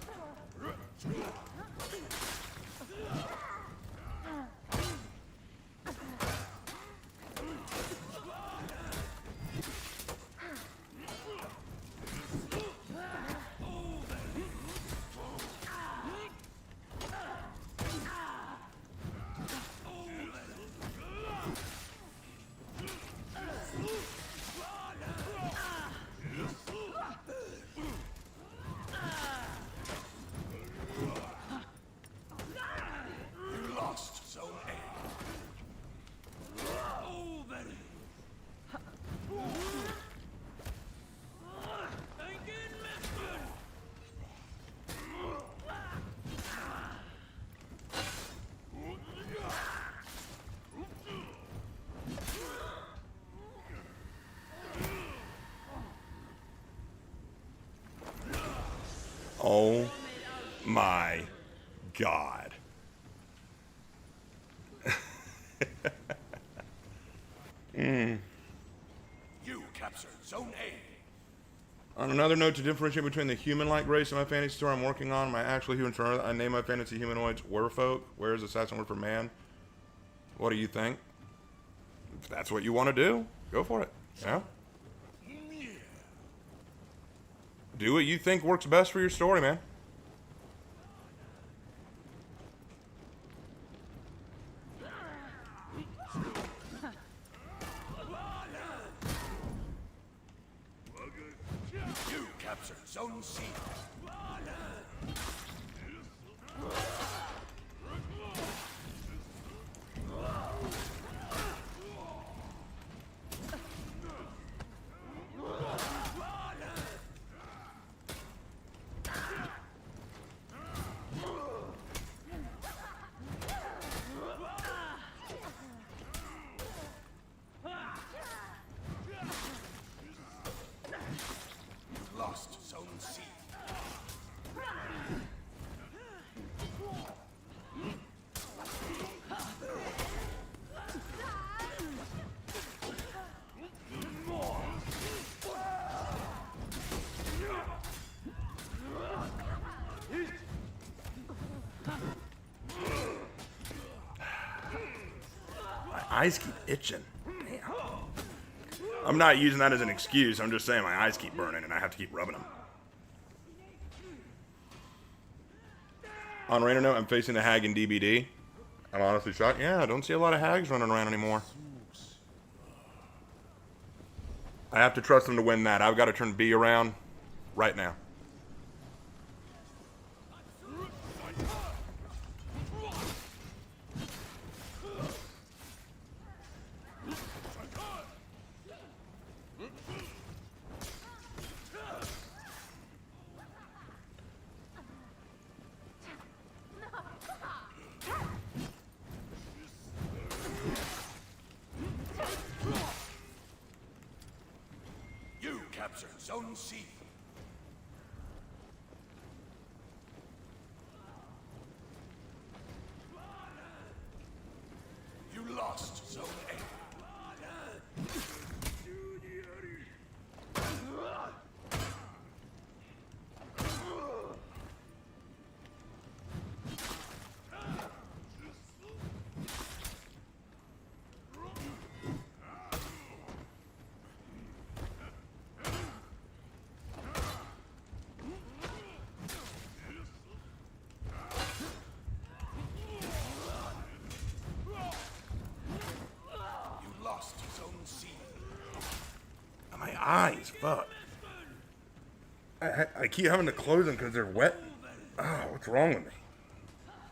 Oh my God. You captured Zone A. On another note, to differentiate between the human-like race in my fantasy story I'm working on, my actual human story, I name my fantasy humanoids werfolk. Where is assassin word for man? What do you think? If that's what you want to do, go for it. Yeah? Do what you think works best for your story, man. You captured Zone C. eyes keep itching. Damn. I'm not using that as an excuse. I'm just saying my eyes keep burning and I have to keep rubbing them. On Rainer note, I'm facing the hag in DBD. I'm honestly shocked. Yeah, I don't see a lot of hags running around anymore. I have to trust them to win that. I've got to turn B around right now. You captured Zone C. You lost Zone A. You lost Zone C. My eyes, fuck. I keep having to close them because they're wet. Oh, what's wrong with me?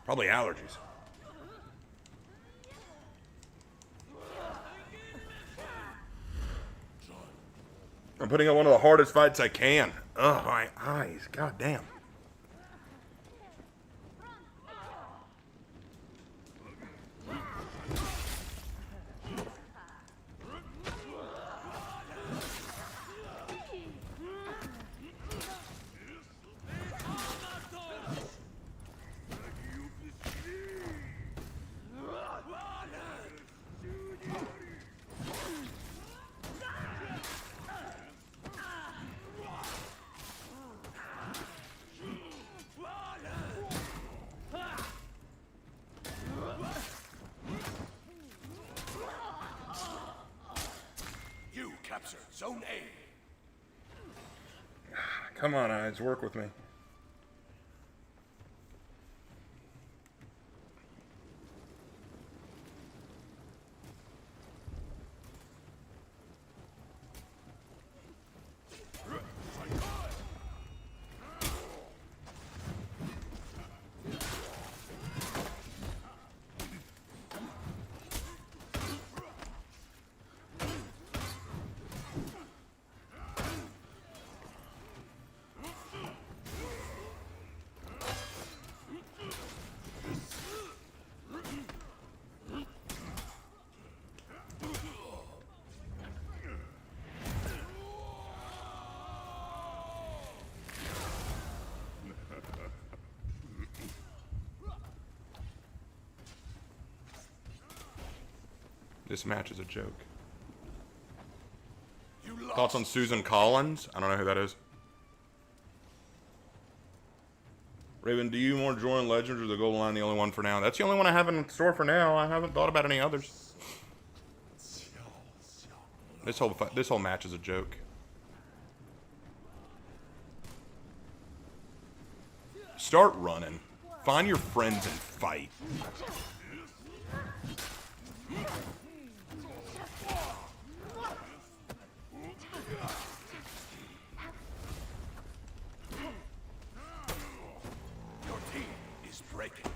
Probably allergies. I'm putting up one of the hardest fights I can. Ugh, my eyes. God damn. You captured Zone A. Come on, eyes. Work with me. This match is a joke. You lost. Thoughts on Susan Collins? I don't know who that is. Raven, do you more join Legends or the Golden Line the only one for now? That's the only one I have in store for now. I haven't thought about any others. This whole match is a joke. Start running. Find your friends and fight. Your team is breaking.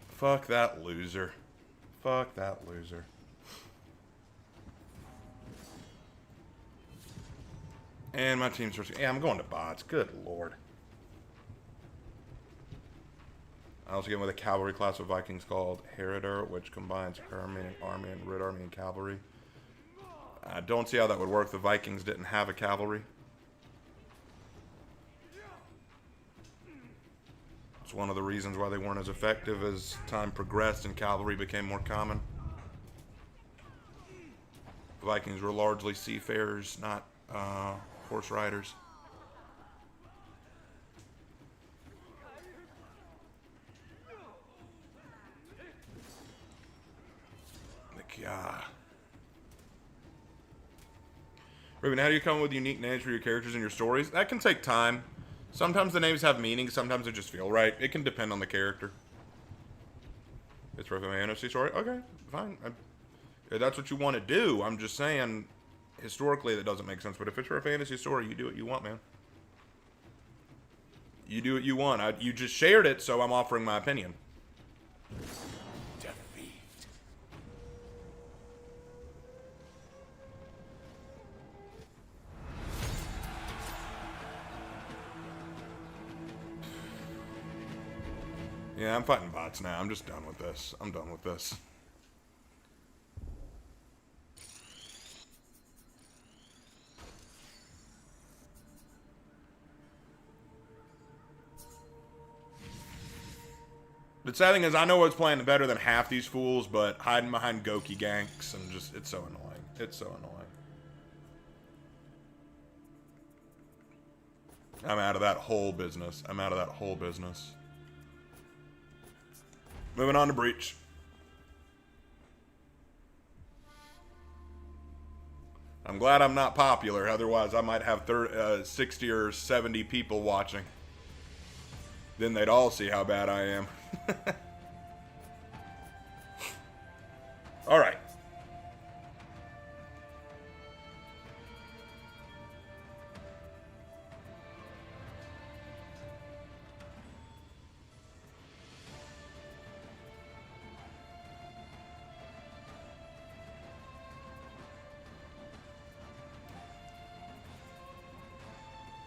Fuck that loser. Fuck that loser. And my team's first. Yeah, I'm going to bots. Good lord. I also get with a cavalry class of Vikings called Herodor, which combines army and Red Army and cavalry. I don't see how that would work. The Vikings didn't have a cavalry. It's one of the reasons why they weren't as effective as time progressed and cavalry became more common. The Vikings were largely seafarers, not horse riders. God. Raven, how do you come up with unique names for your characters and your stories? That can take time. Sometimes the names have meaning, sometimes they just feel right. It can depend on the character. It's for my NFC story? Okay, fine. If that's what you want to do, I'm just saying, historically that doesn't make sense. But if it's for a fantasy story, you do what you want, man. You do what you want. You just shared it, so I'm offering my opinion. Defeat. Yeah, I'm fighting bots now. I'm just done with this. I'm done with this. The sad thing is, I know what's playing better than half these fools, but hiding behind Goki ganks and just, it's so annoying. It's so annoying. I'm out of that whole business. I'm out of that whole business. Moving on to Breach. I'm glad I'm not popular, otherwise I might have 60 or 70 people watching. Then they'd all see how bad I am. All right.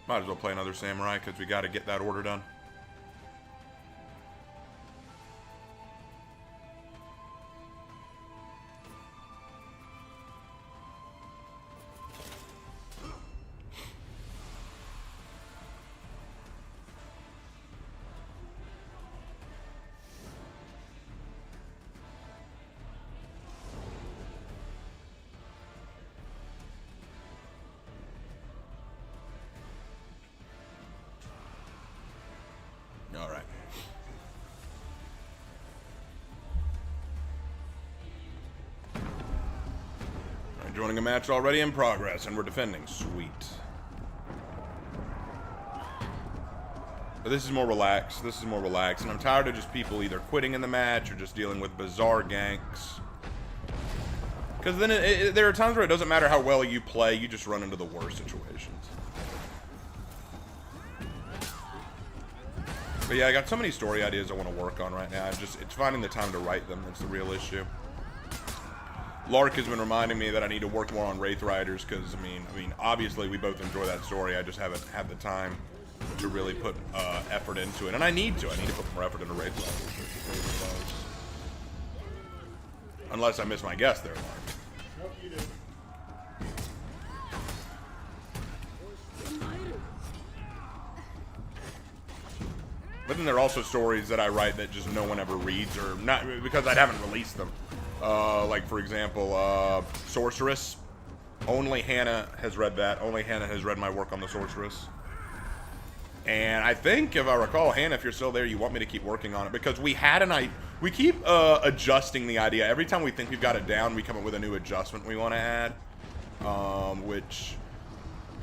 Might as well play another samurai because we got to get that order done. All right. All right, joining a match already in progress, and we're defending. Sweet. But this is more relaxed. This is more relaxed, and I'm tired of just people either quitting in the match or just dealing with bizarre ganks. Because then there are times where it doesn't matter how well you play, you just run into the worst situations. But yeah, I got so many story ideas I want to work on right now. It's finding the time to write them that's the real issue. Lark has been reminding me that I need to work more on Wraith Riders because, I mean, obviously we both enjoy that story. I just haven't had the time to really put effort into it, and I need to. I need to put more effort into Wraith Riders. Unless I miss my guess there, Lark. Nope, you did. But then there are also stories that I write that just no one ever reads, or not because I haven't released them. Like, for example, Sorceress. Only Hannah has read that. Only Hannah has read my work on the Sorceress. And I think, if I recall, Hannah, if you're still there, you want me to keep working on it. Because we keep adjusting the idea. Every time we think we've got it down, we come up with a new adjustment we want to add. Which...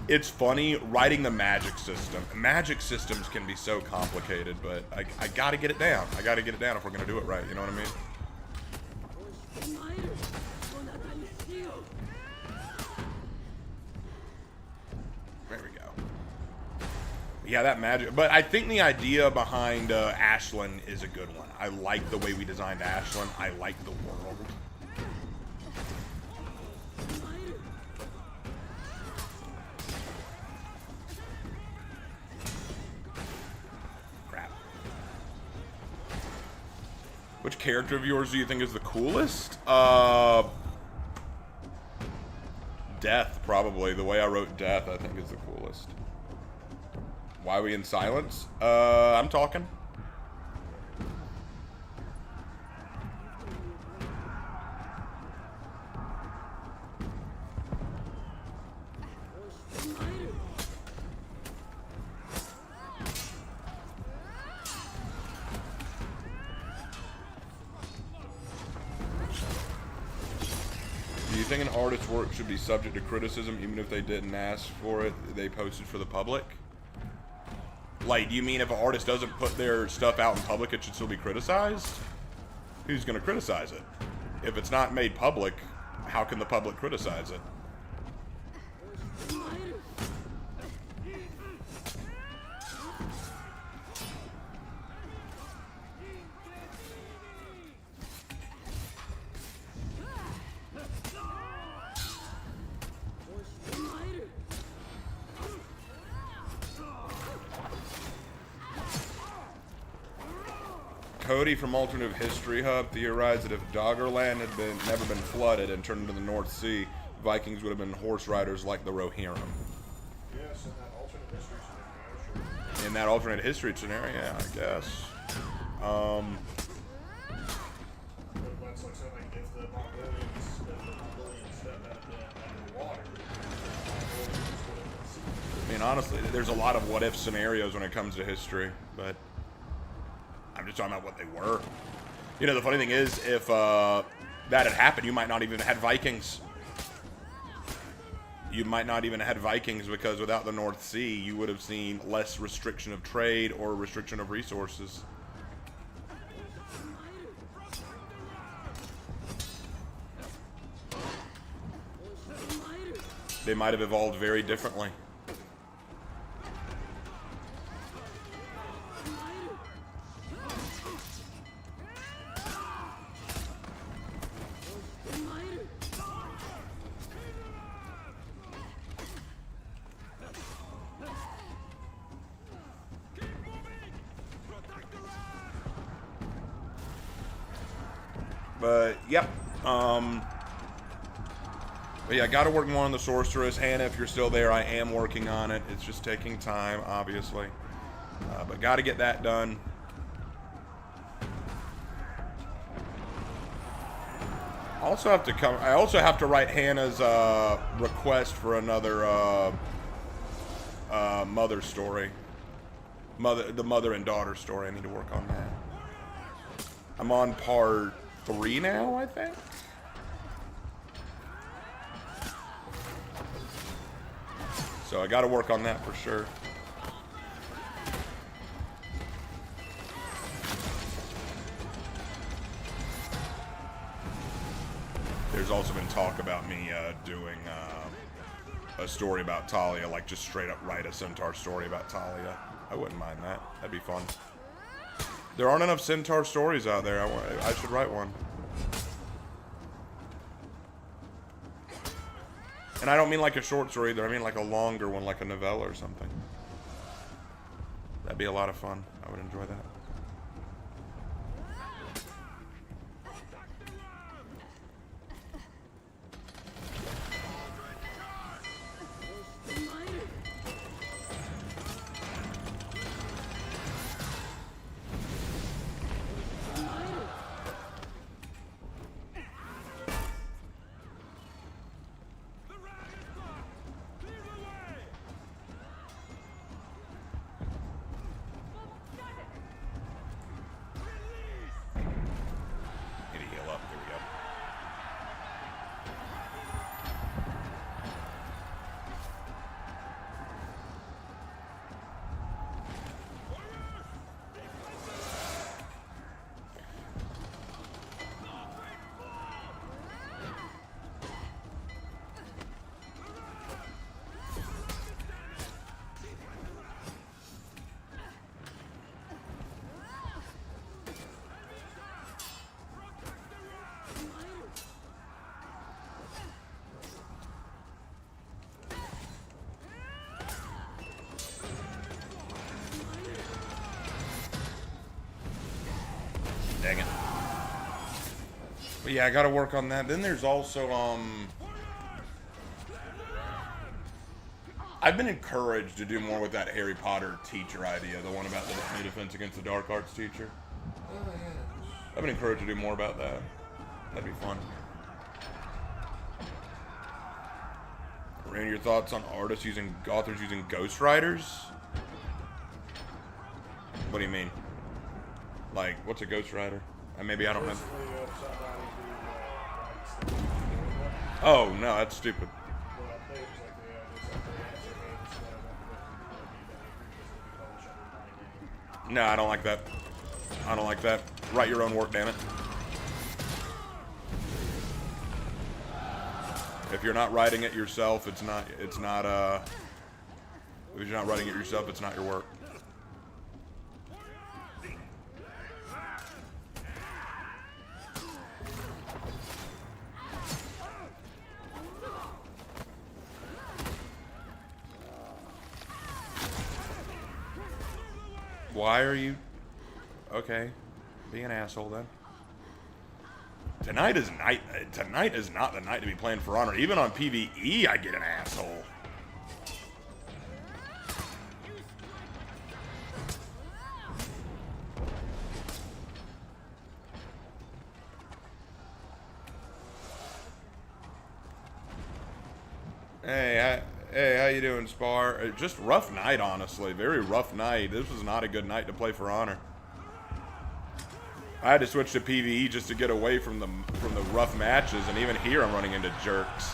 It's funny, writing the magic system. Magic systems can be so complicated, but I gotta get it down. I gotta get it down if we're gonna do it right, you know what I mean? There we go. Yeah, that magic. But I think the idea behind Ashlyn is a good one. I like the way we designed Ashlyn. I like the world. Which character of yours do you think is the coolest? Death, probably. The way I wrote Death, I think, is the coolest. Why are we in silence? I'm talking. think an artist's work should be subject to criticism even if they didn't ask for it? They posted for the public? Like, do you mean if an artist doesn't put their stuff out in public, it should still be criticized? Who's going to criticize it? If it's not made public, how can the public criticize it? Cody from Alternative History Hub theorized that if Doggerland had never been flooded and turned into the North Sea, Vikings would have been horse riders like the Rohirrim. Yes, in that alternate history scenario, sure. In that alternate history scenario, yeah, I guess. But that's like saying, like, if the Mongolians stepped out under the water, the Mongolians would have been seen. I mean, honestly, there's a lot of what-if scenarios when it comes to history, but I'm just talking about what they were. You know, the funny thing is, if that had happened, you might not even have had Vikings. You might not even have had Vikings because without the North Sea, you would have seen less restriction of trade or restriction of resources. They might have evolved very differently. But, yep. But yeah, got to work more on the Sorceress. Hannah, if you're still there, I am working on it. It's just taking time, obviously. But got to get that done. I also have to write Hannah's request for another mother story. The mother and daughter story. I need to work on that. I'm on part 3 now, I think. So I got to work on that for sure. There's also been talk about me doing a story about Talia, like just straight up write a Centaur story about Talia. I wouldn't mind that. That'd be fun. There aren't enough Centaur stories out there. I should write one. And I don't mean like a short story either. I mean like a longer one, like a novella or something. That'd be a lot of fun. I would enjoy that. Dang it. But yeah, I gotta work on that. Then there's also, I've been encouraged to do more with that Harry Potter teacher idea, the one about the new Defense Against the Dark Arts teacher. I've been encouraged to do more about that. That'd be fun. Randy, your thoughts on authors using ghostwriters? What do you mean? Like, what's a ghostwriter? Maybe I don't know. Oh, no, that's stupid. But they was like, yeah, they said they answer games that be published under my name. No, I don't like that. I don't like that. Write your own work, damn it. If you're not writing it yourself, if you're not writing it yourself, it's not your work. Why are you... Okay. Be an asshole, then. Tonight is not the night to be playing For Honor. Even on PvE, I get an asshole. Hey, how you doing, Spar? Just rough night, honestly. Very rough night. This was not a good night to play For Honor. I had to switch to PvE just to get away from the rough matches, and even here I'm running into jerks.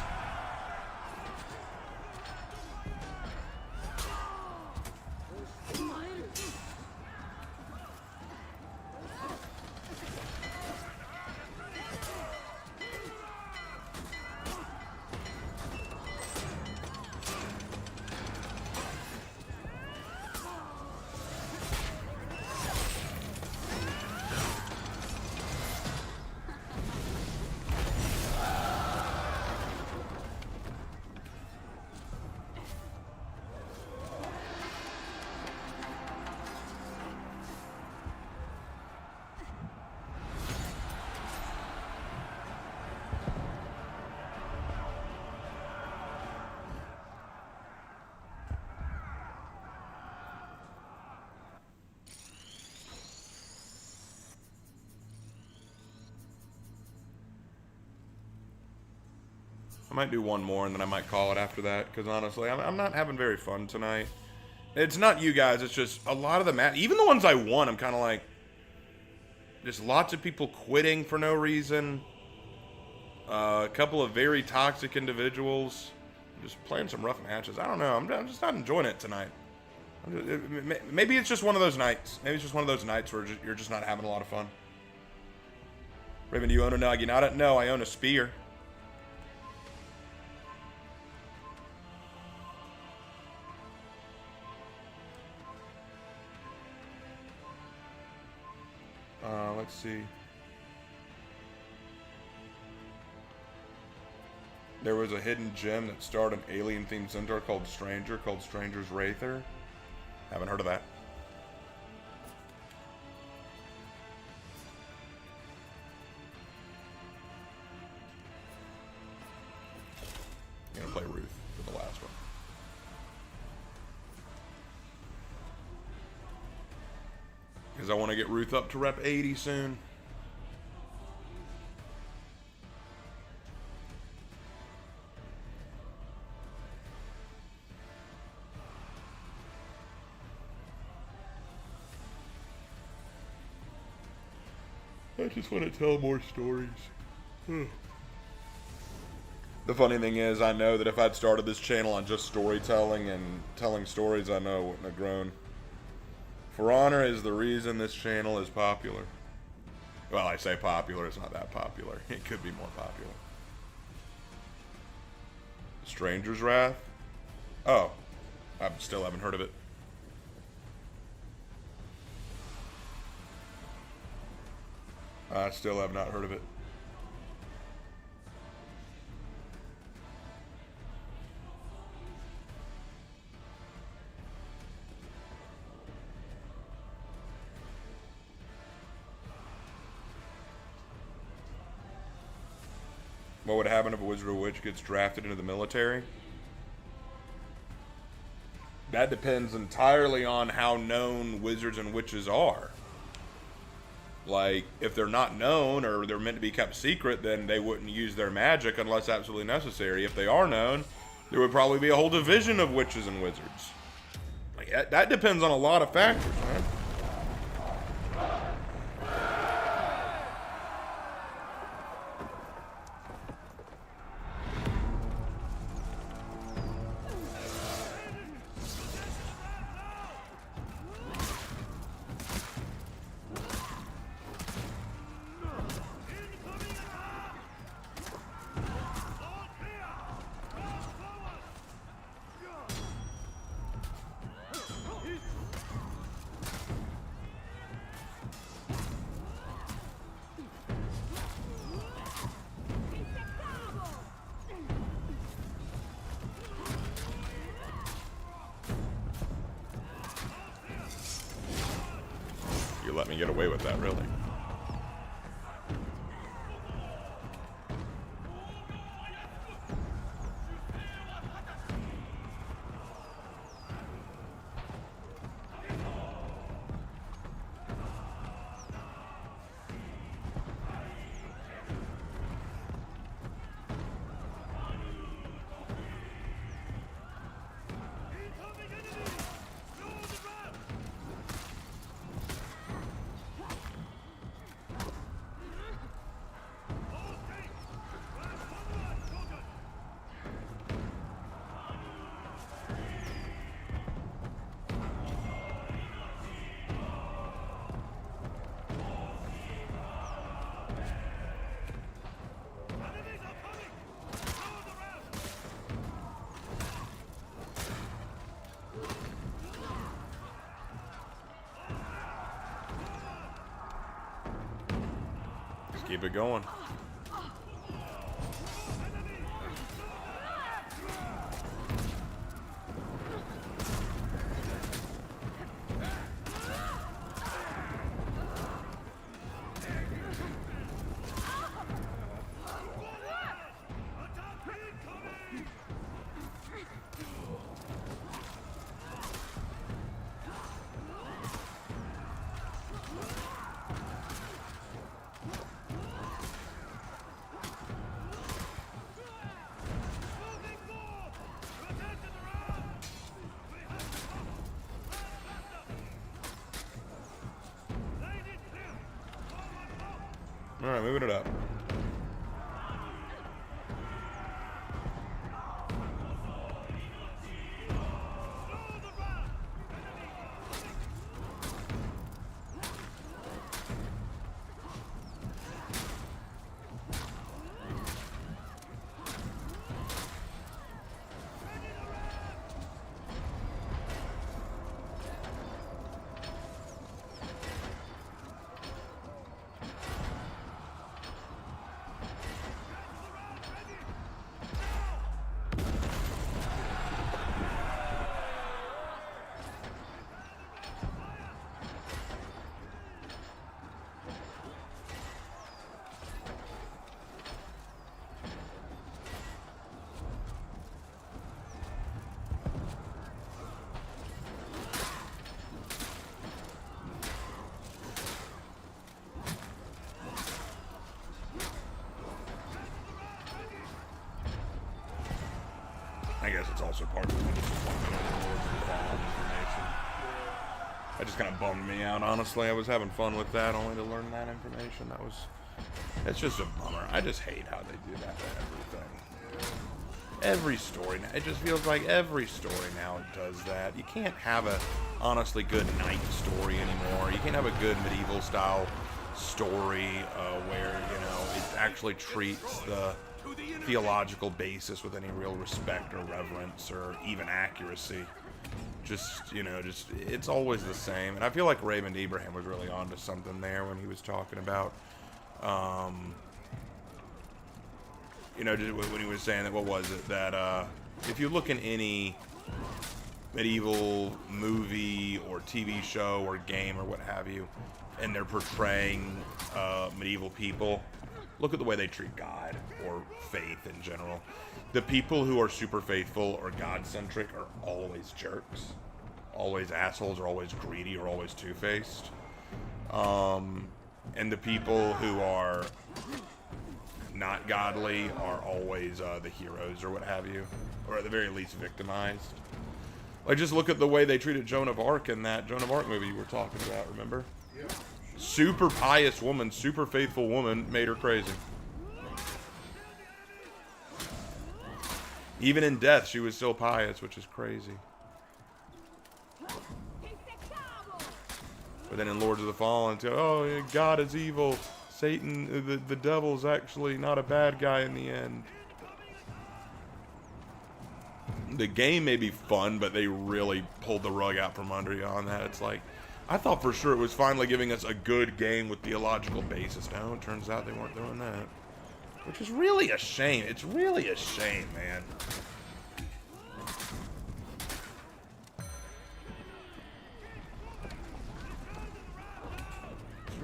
I might do one more and then I might call it after that, because honestly, I'm not having very fun tonight. It's not you guys, it's just a lot of the match, even the ones I won, I'm kind of like, just lots of people quitting for no reason. A couple of very toxic individuals. Just playing some rough matches. I don't know, I'm just not enjoying it tonight. Maybe it's just one of those nights. Maybe it's just one of those nights where you're just not having a lot of fun. Raven, do you own a Naginata? No, I own a Spear. Let's see. There was a hidden gem that starred an alien-themed centaur called Stranger's Wraither. Haven't heard of that. I'm gonna play Ruth for the last one. Because I want to get Ruth up to rep 80 soon. I just want to tell more stories. The funny thing is, I know that if I'd started this channel on just storytelling and telling stories, I know it wouldn't have grown. For Honor is the reason this channel is popular. Well, I say popular, it's not that popular. It could be more popular. Stranger's Wrath? Oh, I still haven't heard of it. I still have not heard of it. What would happen if a wizard or witch gets drafted into the military? That depends entirely on how known wizards and witches are. Like, if they're not known or they're meant to be kept secret, then they wouldn't use their magic unless absolutely necessary. If they are known, there would probably be a whole division of witches and wizards. Like, that depends on a lot of factors, man. let me get away with that, really. Keep it going. All right, moving it up. I guess it's also part of the information. That just kind of bummed me out, honestly. I was having fun with that, only to learn that information. It's just a bummer. I just hate how they do that to everything. Every story now, it just feels like every story now does that. You can't have a honestly good knight story anymore. You can't have a good medieval style story where, you know, it actually treats the theological basis with any real respect or reverence or even accuracy. Just, you know, it's always the same. And I feel like Raymond Ibrahim was really onto something there when he was talking about, you know, when he was saying that, what was it, that if you look in any medieval movie or TV show or game or what have you, and they're portraying medieval people, look at the way they treat God or faith in general. The people who are super faithful or God-centric are always jerks, always assholes, or always greedy, or always two-faced. And the people who are not godly are always the heroes or what have you, or at the very least victimized. Like, just look at the way they treated Joan of Arc in that Joan of Arc movie you were talking about, remember? Yeah. Super pious woman, super faithful woman, made her crazy. Even in death, she was still pious, which is crazy. But then in Lords of the Fallen, it's, oh, God is evil. Satan, the devil's actually not a bad guy in the end. The game may be fun, but they really pulled the rug out from under you on that. It's like, I thought for sure it was finally giving us a good game with theological basis. No, it turns out they weren't doing that. Which is really a shame. It's really a shame, man.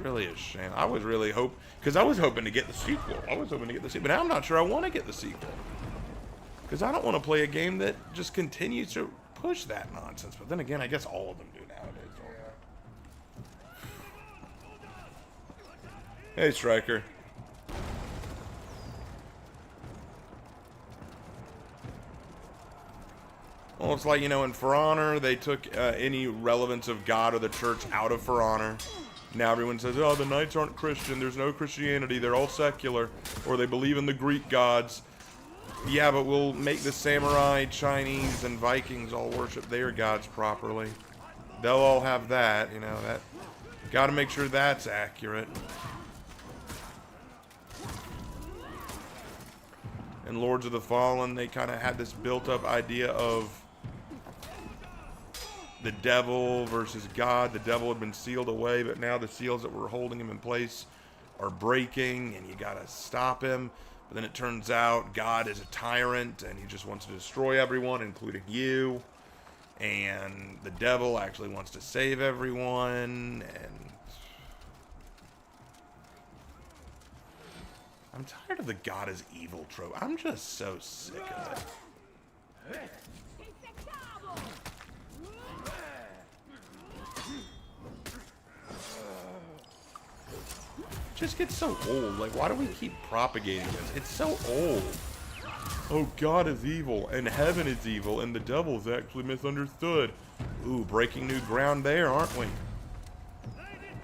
really a shame. I was really because I was hoping to get the sequel. But now I'm not sure I want to get the sequel. Because I don't want to play a game that just continues to push that nonsense. But then again, I guess all of them do nowadays. Hey, Striker. Well, it's like, you know, in For Honor, they took any relevance of God or the church out of For Honor. Now everyone says, oh, the Knights aren't Christian. There's no Christianity. They're all secular. Or they believe in the Greek gods. Yeah, but we'll make the samurai, Chinese, and Vikings all worship their gods properly. They'll all have that, you know, that. Gotta make sure that's accurate. And Lords of the Fallen, they kind of had this built-up idea of the devil versus God. The devil had been sealed away, but now the seals that were holding him in place are breaking, and you gotta stop him. But then it turns out God is a tyrant, and he just wants to destroy everyone, including you. And the devil actually wants to save everyone, and I'm tired of the God is evil trope. I'm just so sick of it. Just gets so old. Like, why do we keep propagating this? It's so old. Oh, God is evil, and heaven is evil, and the devil's actually misunderstood. Ooh, breaking new ground there, aren't we?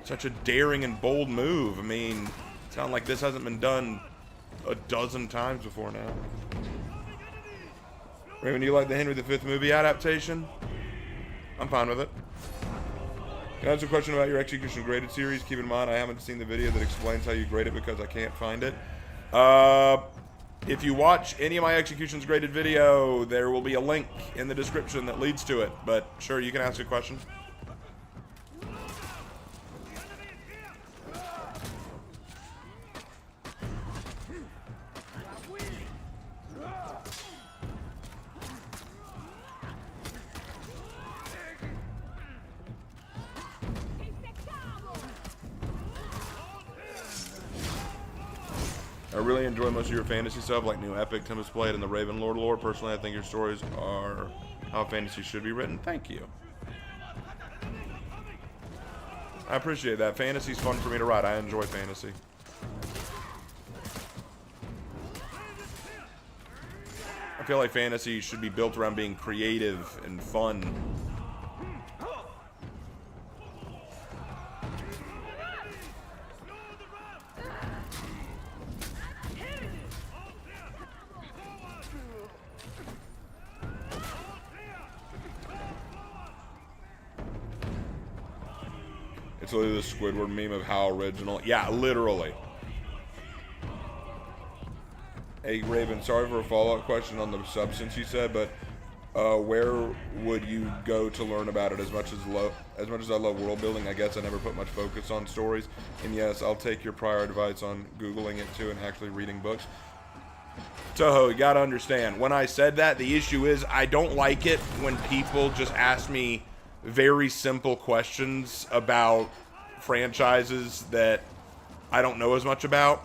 Such a daring and bold move. I mean, it's not like this hasn't been done a dozen times before now. Raven, do you like the Henry V movie adaptation? I'm fine with it. Can I ask a question about your Execution Graded series? Keep in mind, I haven't seen the video that explains how you grade it because I can't find it. If you watch any of my Executions Graded video, there will be a link in the description that leads to it. But sure, you can ask a question. I really enjoy most of your fantasy stuff, like New Epic, Tempest Blade, and the Raven Lord lore. Personally, I think your stories are how fantasy should be written. Thank you. I appreciate that. Fantasy's fun for me to write. I enjoy fantasy. I feel like fantasy should be built around being creative and fun. It's literally the Squidward meme of how original. Yeah, literally. Hey, Raven, sorry for a follow-up question on the substance you said, but where would you go to learn about it? As much as I love world building, I guess I never put much focus on stories. And yes, I'll take your prior advice on Googling it too and actually reading books. Toho, you gotta understand, when I said that, the issue is I don't like it when people just ask me very simple questions about franchises that I don't know as much about.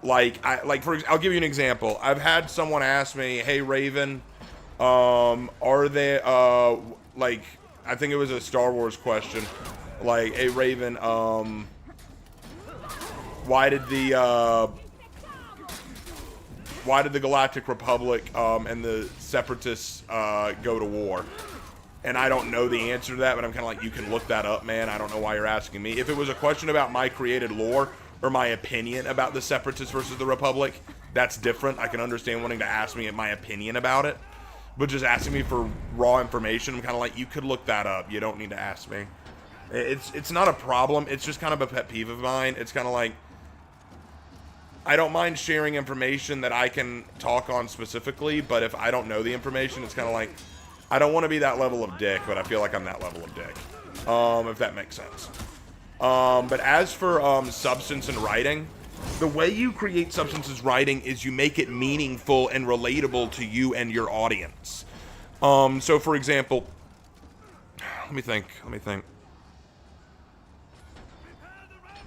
I'll give you an example. I've had someone ask me, "Hey Raven, are they like I think it was a Star Wars question, like, hey Raven, why did the Galactic Republic and the Separatists go to war?" And I don't know the answer to that, but I'm kind of like, you can look that up, man. I don't know why you're asking me. If it was a question about my created lore or my opinion about the Separatists versus the Republic, that's different. I can understand wanting to ask me my opinion about it. But just asking me for raw information, I'm kind of like, you could look that up. You don't need to ask me. It's not a problem. It's just kind of a pet peeve of mine. It's kind of like, I don't mind sharing information that I can talk on specifically, but if I don't know the information, it's kind of like, I don't want to be that level of dick, but I feel like I'm that level of dick, if that makes sense. But as for substance and writing, the way you create substance as writing is you make it meaningful and relatable to you and your audience. So for example, let me think.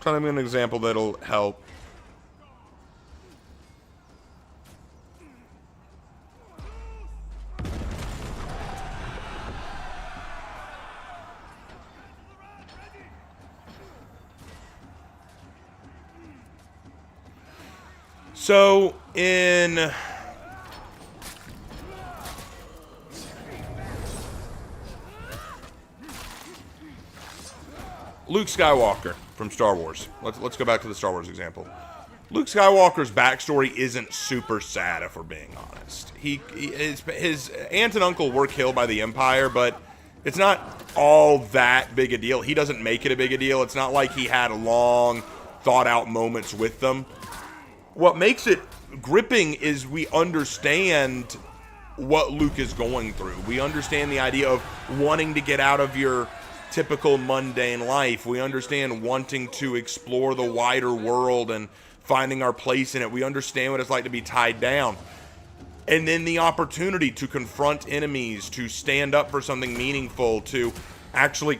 Trying to give an example that'll help. So, in Luke Skywalker from Star Wars. Let's go back to the Star Wars example. Luke Skywalker's backstory isn't super sad, if we're being honest. His aunt and uncle were killed by the Empire, but it's not all that big a deal. He doesn't make it a big a deal. It's not like he had long, thought-out moments with them. What makes it gripping is we understand what Luke is going through. We understand the idea of wanting to get out of your typical mundane life. We understand wanting to explore the wider world and finding our place in it. We understand what it's like to be tied down. And then the opportunity to confront enemies, to stand up for something meaningful, to actually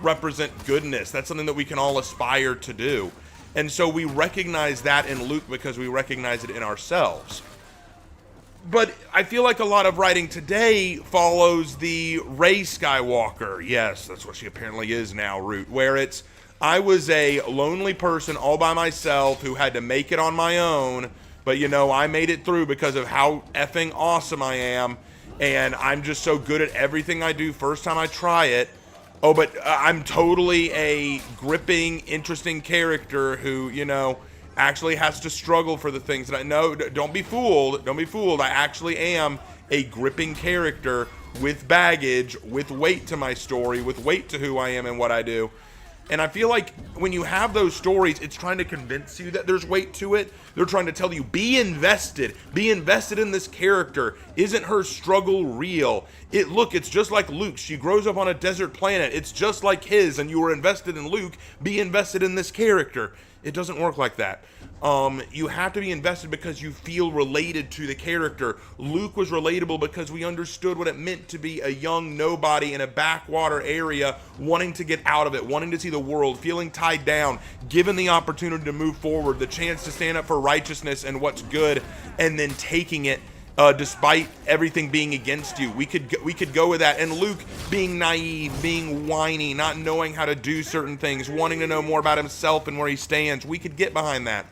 represent goodness. That's something that we can all aspire to do. And so we recognize that in Luke because we recognize it in ourselves. But I feel like a lot of writing today follows the Rey Skywalker, yes, that's what she apparently is now, route, where it's, I was a lonely person all by myself who had to make it on my own, but you know, I made it through because of how effing awesome I am, and I'm just so good at everything I do first time I try it. Oh, but I'm totally a gripping, interesting character who, you know, actually has to struggle for the things that I know. Don't be fooled. Don't be fooled. I actually am a gripping character with baggage, with weight to my story, with weight to who I am and what I do. And I feel like when you have those stories, it's trying to convince you that there's weight to it. They're trying to tell you, be invested in this character. Isn't her struggle real? Look, it's just like Luke. She grows up on a desert planet. It's just like his, and you were invested in Luke. Be invested in this character. It doesn't work like that. You have to be invested because you feel related to the character. Luke was relatable because we understood what it meant to be a young nobody in a backwater area, wanting to get out of it, wanting to see the world, feeling tied down, given the opportunity to move forward, the chance to stand up for righteousness and what's good, and then taking it despite everything being against you. We could go with that. And Luke being naive, being whiny, not knowing how to do certain things, wanting to know more about himself and where he stands. We could get behind that.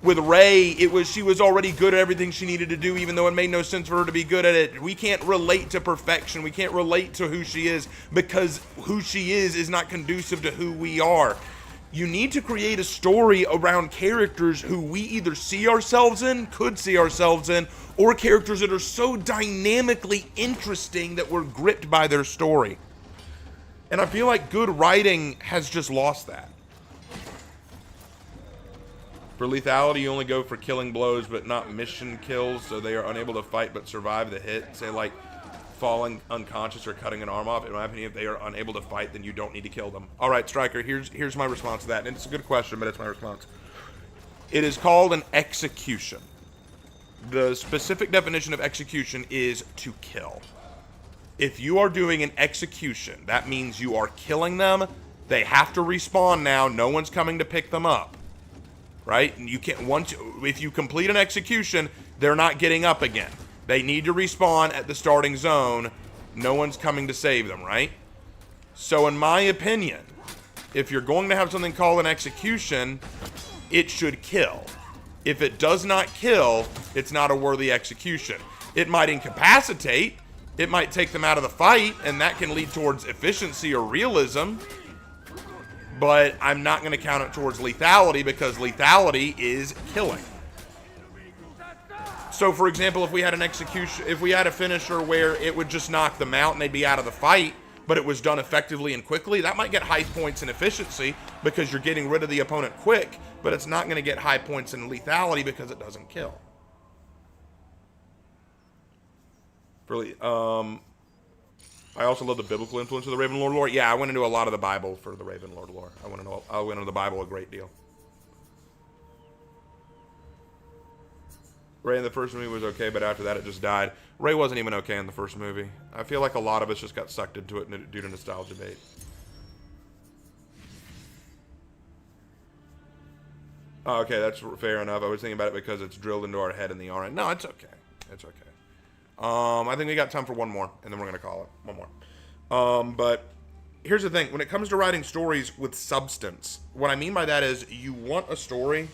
With Rey, she was already good at everything she needed to do, even though it made no sense for her to be good at it. We can't relate to perfection. We can't relate to who she is because who she is not conducive to who we are. You need to create a story around characters who we either see ourselves in, could see ourselves in, or characters that are so dynamically interesting that we're gripped by their story. And I feel like good writing has just lost that. For lethality, you only go for killing blows, but not mission kills, so they are unable to fight but survive the hit. Say, like, falling unconscious or cutting an arm off. In my opinion, if they are unable to fight, then you don't need to kill them. All right, Striker, here's my response to that. And it's a good question, but it's my response. It is called an execution. The specific definition of execution is to kill. If you are doing an execution, that means you are killing them. They have to respawn now. No one's coming to pick them up. Right? And you can't, if you complete an execution, they're not getting up again. They need to respawn at the starting zone. No one's coming to save them, right? So in my opinion, if you're going to have something called an execution, it should kill. If it does not kill, it's not a worthy execution. It might incapacitate, it might take them out of the fight, and that can lead towards efficiency or realism. But I'm not going to count it towards lethality because lethality is killing. So, for example, if we had an execution, if we had a finisher where it would just knock them out and they'd be out of the fight, but it was done effectively and quickly, that might get high points in efficiency because you're getting rid of the opponent quick, but it's not going to get high points in lethality because it doesn't kill. Really, I also love the biblical influence of the Ravenlord lore. Yeah, I went into a lot of the Bible for the Ravenlord lore. I went into the Bible a great deal. Rey in the first movie was okay, but after that it just died. Rey wasn't even okay in the first movie. I feel like a lot of us just got sucked into it due to nostalgia bait. Oh, okay, that's fair enough. I was thinking about it because it's drilled into our head in the RN. No, it's okay. It's okay. I think we got time for one more, and then we're going to call it. One more. But here's the thing. When it comes to writing stories with substance, what I mean by that is you want a story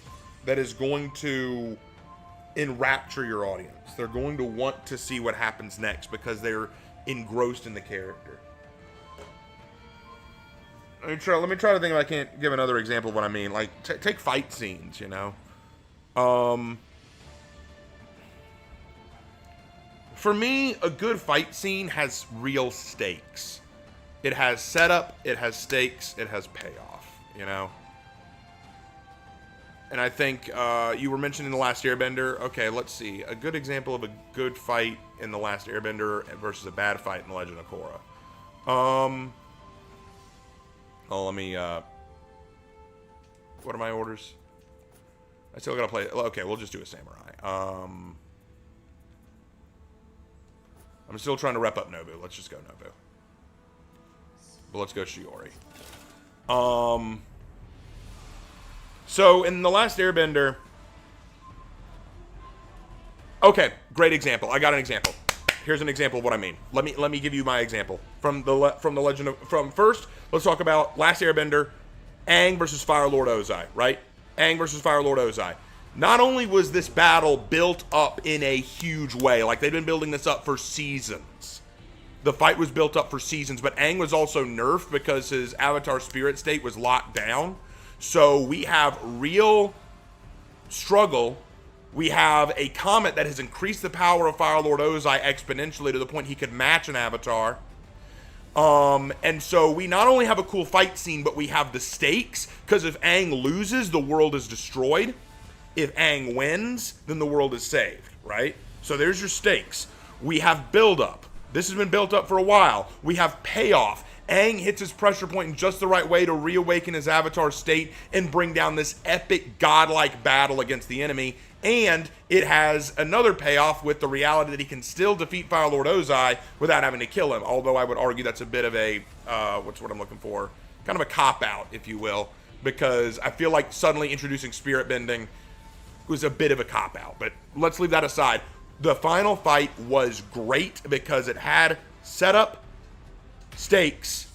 that is going to enrapture your audience. They're going to want to see what happens next because they're engrossed in the character. Let me try to think if I can't give another example of what I mean. Like, take fight scenes, you know? For me, a good fight scene has real stakes. It has setup, it has stakes, it has payoff, you know? And I think you were mentioning The Last Airbender. Okay, let's see. A good example of a good fight in The Last Airbender versus a bad fight in The Legend of Korra. Oh, let me, what are my orders? I still gotta play, okay, we'll just do a samurai. I'm still trying to rep up Nobu. Let's just go Nobu. But let's go Shiori. So, in The Last Airbender, okay, great example. I got an example. Here's an example of what I mean. Let me give you my example from the Legend of first. Let's talk about Last Airbender, Aang versus Fire Lord Ozai, right? Aang versus Fire Lord Ozai. Not only was this battle built up in a huge way, like they'd been building this up for seasons. The fight was built up for seasons, but Aang was also nerfed because his Avatar Spirit State was locked down. So we have real struggle. We have a comet that has increased the power of Fire Lord Ozai exponentially to the point he could match an Avatar. And so we not only have a cool fight scene, but we have the stakes, because if Aang loses, the world is destroyed. If Aang wins, then the world is saved, right? So there's your stakes. We have build-up. This has been built up for a while. We have payoff. Aang hits his pressure point in just the right way to reawaken his Avatar state and bring down this epic godlike battle against the enemy. And it has another payoff with the reality that he can still defeat Fire Lord Ozai without having to kill him. Although I would argue that's a bit of a, what's what I'm looking for? Kind of a cop-out, if you will. Because I feel like suddenly introducing spirit bending was a bit of a cop-out. But let's leave that aside. The final fight was great because it had setup, stakes,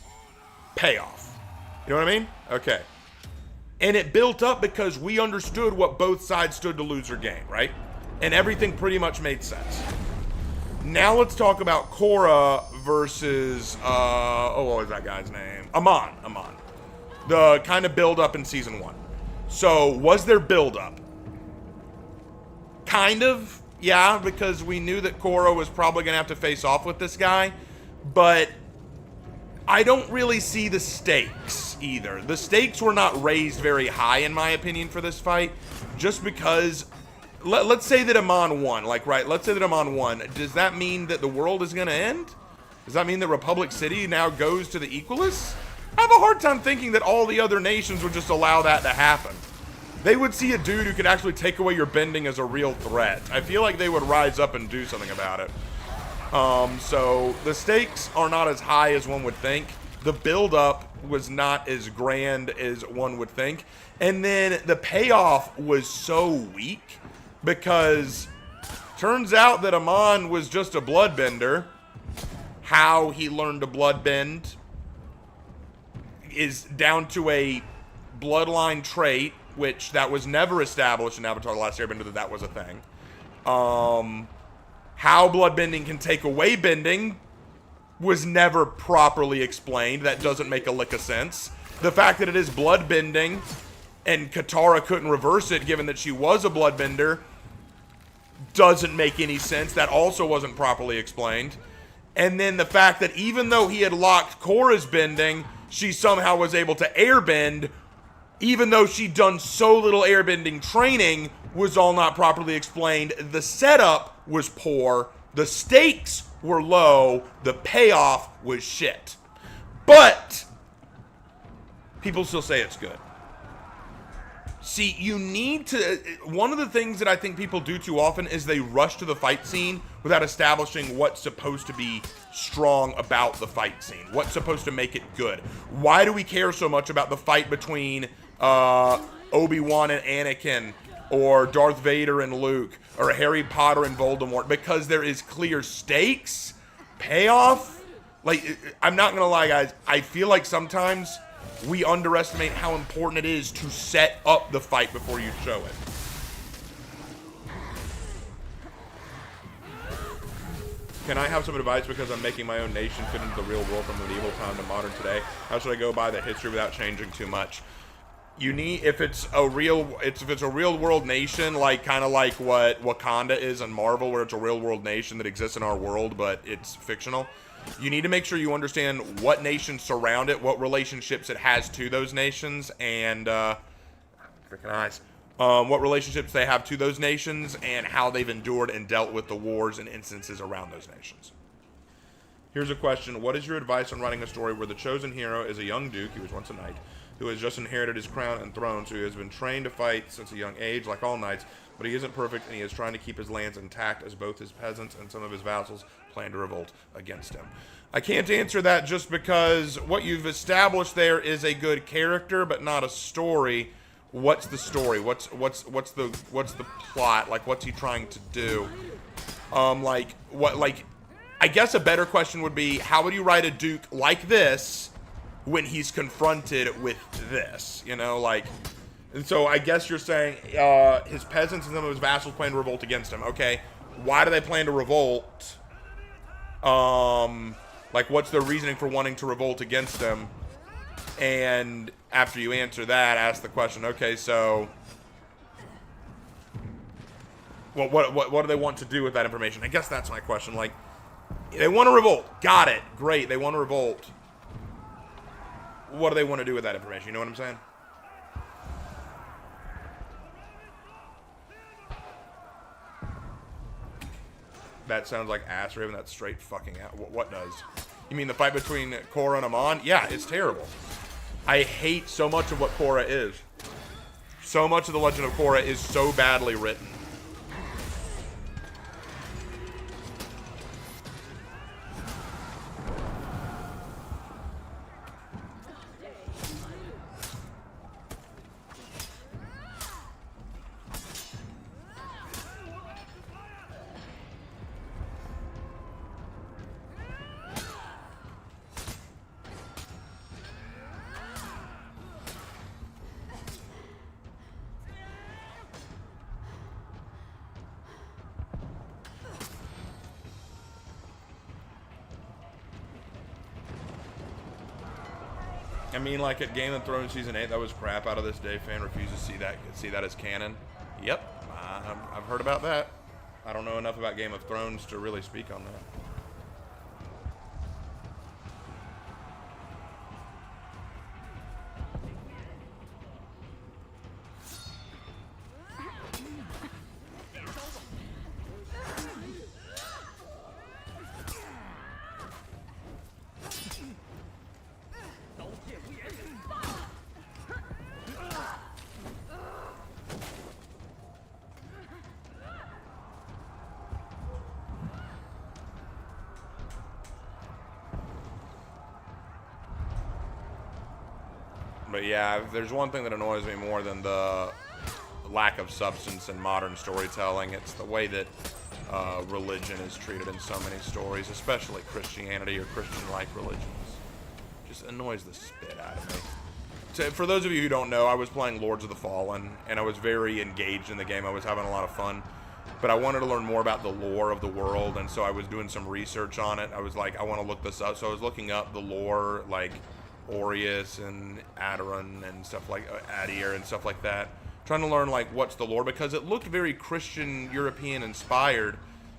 payoff. You know what I mean? Okay. And it built up because we understood what both sides stood to lose or gain, right? And everything pretty much made sense. Now let's talk about Korra versus, what was that guy's name? Amon. The kind of build up in season 1. So, was there build up? Kind of, yeah, because we knew that Korra was probably going to have to face off with this guy. But I don't really see the stakes either. The stakes were not raised very high, in my opinion, for this fight. Just because, let's say that Amon won. Like, right, let's say that Amon won. Does that mean that the world is going to end? Does that mean that Republic City now goes to the Equalists? I have a hard time thinking that all the other nations would just allow that to happen. They would see a dude who could actually take away your bending as a real threat. I feel like they would rise up and do something about it. So the stakes are not as high as one would think. The build-up was not as grand as one would think. And then the payoff was so weak because turns out that Amon was just a bloodbender. How he learned to bloodbend is down to a bloodline trait, which that was never established in Avatar: The Last Airbender that was a thing. How bloodbending can take away bending was never properly explained. That doesn't make a lick of sense. The fact that it is bloodbending and Katara couldn't reverse it given that she was a bloodbender doesn't make any sense. That also wasn't properly explained. And then the fact that even though he had locked Korra's bending, she somehow was able to airbend, even though she'd done so little airbending training, was all not properly explained. The setup was poor, the stakes were low, the payoff was shit. But people still say it's good. See, you need to, one of the things that I think people do too often is they rush to the fight scene without establishing what's supposed to be strong about the fight scene, what's supposed to make it good. Why do we care so much about the fight between Obi-Wan and Anakin, or Darth Vader and Luke, or Harry Potter and Voldemort, because there is clear stakes, payoff. Like, I'm not gonna lie, guys, I feel like sometimes we underestimate how important it is to set up the fight before you show it. Can I have some advice because I'm making my own nation fit into the real world from medieval time to modern today? How should I go by the history without changing too much? You need, if it's a real world nation, like kind of like what Wakanda is in Marvel, where it's a real world nation that exists in our world, but it's fictional. You need to make sure you understand what nations surround it, what relationships it has to those nations, and freaking eyes. What relationships they have to those nations, and how they've endured and dealt with the wars and instances around those nations. Here's a question. What is your advice on writing a story where the chosen hero is a young duke, he was once a knight, who has just inherited his crown and throne, so he has been trained to fight since a young age, like all knights, but he isn't perfect, and he is trying to keep his lands intact as both his peasants and some of his vassals plan to revolt against him? I can't answer that just because what you've established there is a good character, but not a story. What's the story? What's the plot? Like, what's he trying to do? I guess a better question would be, how would you write a duke like this when he's confronted with this? You know, like, and so I guess you're saying his peasants and some of his vassals plan to revolt against him. Okay, why do they plan to revolt? Like, what's their reasoning for wanting to revolt against him? And after you answer that, ask the question, okay, so what do they want to do with that information? I guess that's my question. Like, they want to revolt. Got it. Great. They want to revolt. What do they want to do with that information? You know what I'm saying? That sounds like ass Raven. That's straight fucking ass. What does? You mean the fight between Korra and Amon? Yeah, it's terrible. I hate so much of what Korra is. So much of the Legend of Korra is so badly written. I mean, like at Game of Thrones Season 8, that was crap. Out of this day, fan refuses to see that as canon. Yep, I've heard about that. I don't know enough about Game of Thrones to really speak on that. But yeah, if there's one thing that annoys me more than the lack of substance in modern storytelling, it's the way that religion is treated in so many stories, especially Christianity or Christian-like religions. Just annoys the spit out of me. So for those of you who don't know, I was playing Lords of the Fallen, and I was very engaged in the game. I was having a lot of fun. But I wanted to learn more about the lore of the world, and so I was doing some research on it. I was like, I want to look this up. So I was looking up the lore, like Aureus and Adoran and stuff like Adir and stuff like that, trying to learn like what's the lore, because it looked very Christian European inspired,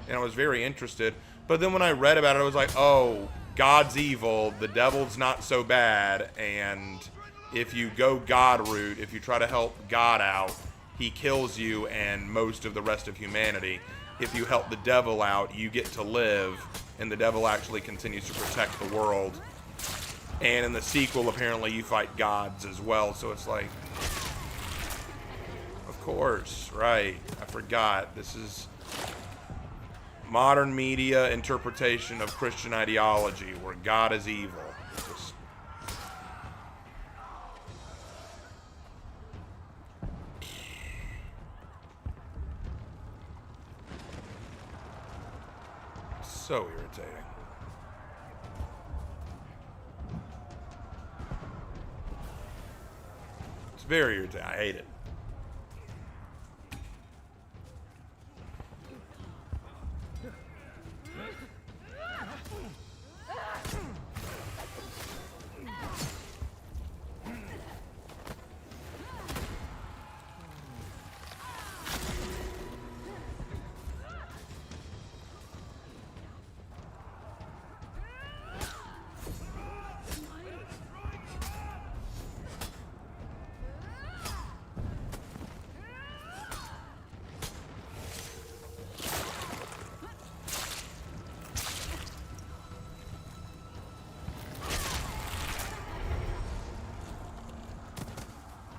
and I was very interested. But then when I read about it, I was like, oh, God's evil, the devil's not so bad, and if you go God route, if you try to help God out, he kills you and most of the rest of humanity. If you help the devil out, you get to live, and the devil actually continues to protect the world. And in the sequel, apparently, you fight gods as well. So it's like, of course, right. I forgot. This is modern media interpretation of Christian ideology, where God is evil. Just... So irritating. It's very irritating. I hate it.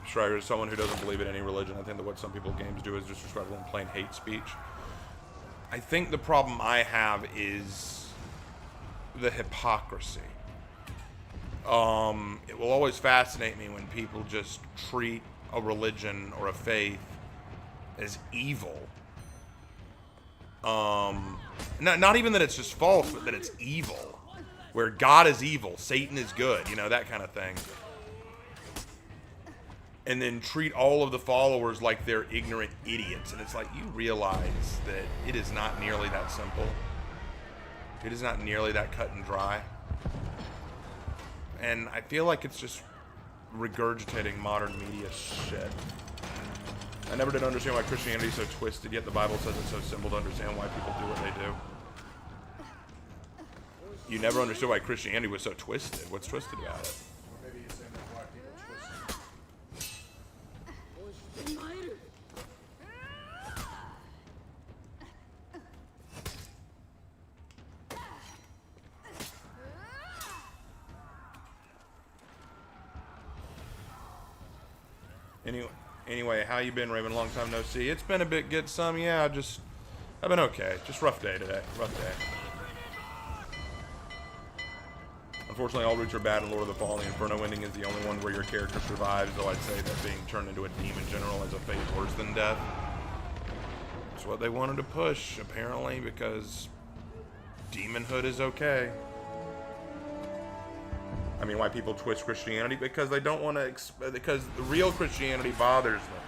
Striker is someone who doesn't believe in any religion. I think that what some people games do is disrespectful and plain hate speech. I think the problem I have is the hypocrisy. It will always fascinate me when people just treat a religion or a faith as evil. Not even that it's just false, but that it's evil. Where God is evil, Satan is good, you know, that kind of thing. And then treat all of the followers like they're ignorant idiots. And it's like, you realize that it is not nearly that simple. It is not nearly that cut and dry. And I feel like it's just regurgitating modern media shit. I never did understand why Christianity is so twisted, yet the Bible says it's so simple to understand why people do what they do. You never understood why Christianity was so twisted. What's twisted about it? Maybe he's saying that black people are twisted. Anyway, how you been, Raven? Long time no see. It's been a bit good, some. Yeah, I've been okay. Just rough day today. Rough day. Unfortunately, all roots are bad in Lord of the Fallen. The Inferno ending is the only one where your character survives, though I'd say that being turned into a demon general is a fate worse than death. It's what they wanted to push, apparently, because demonhood is okay. I mean, why people twist Christianity? Because they don't want to, because the real Christianity bothers them.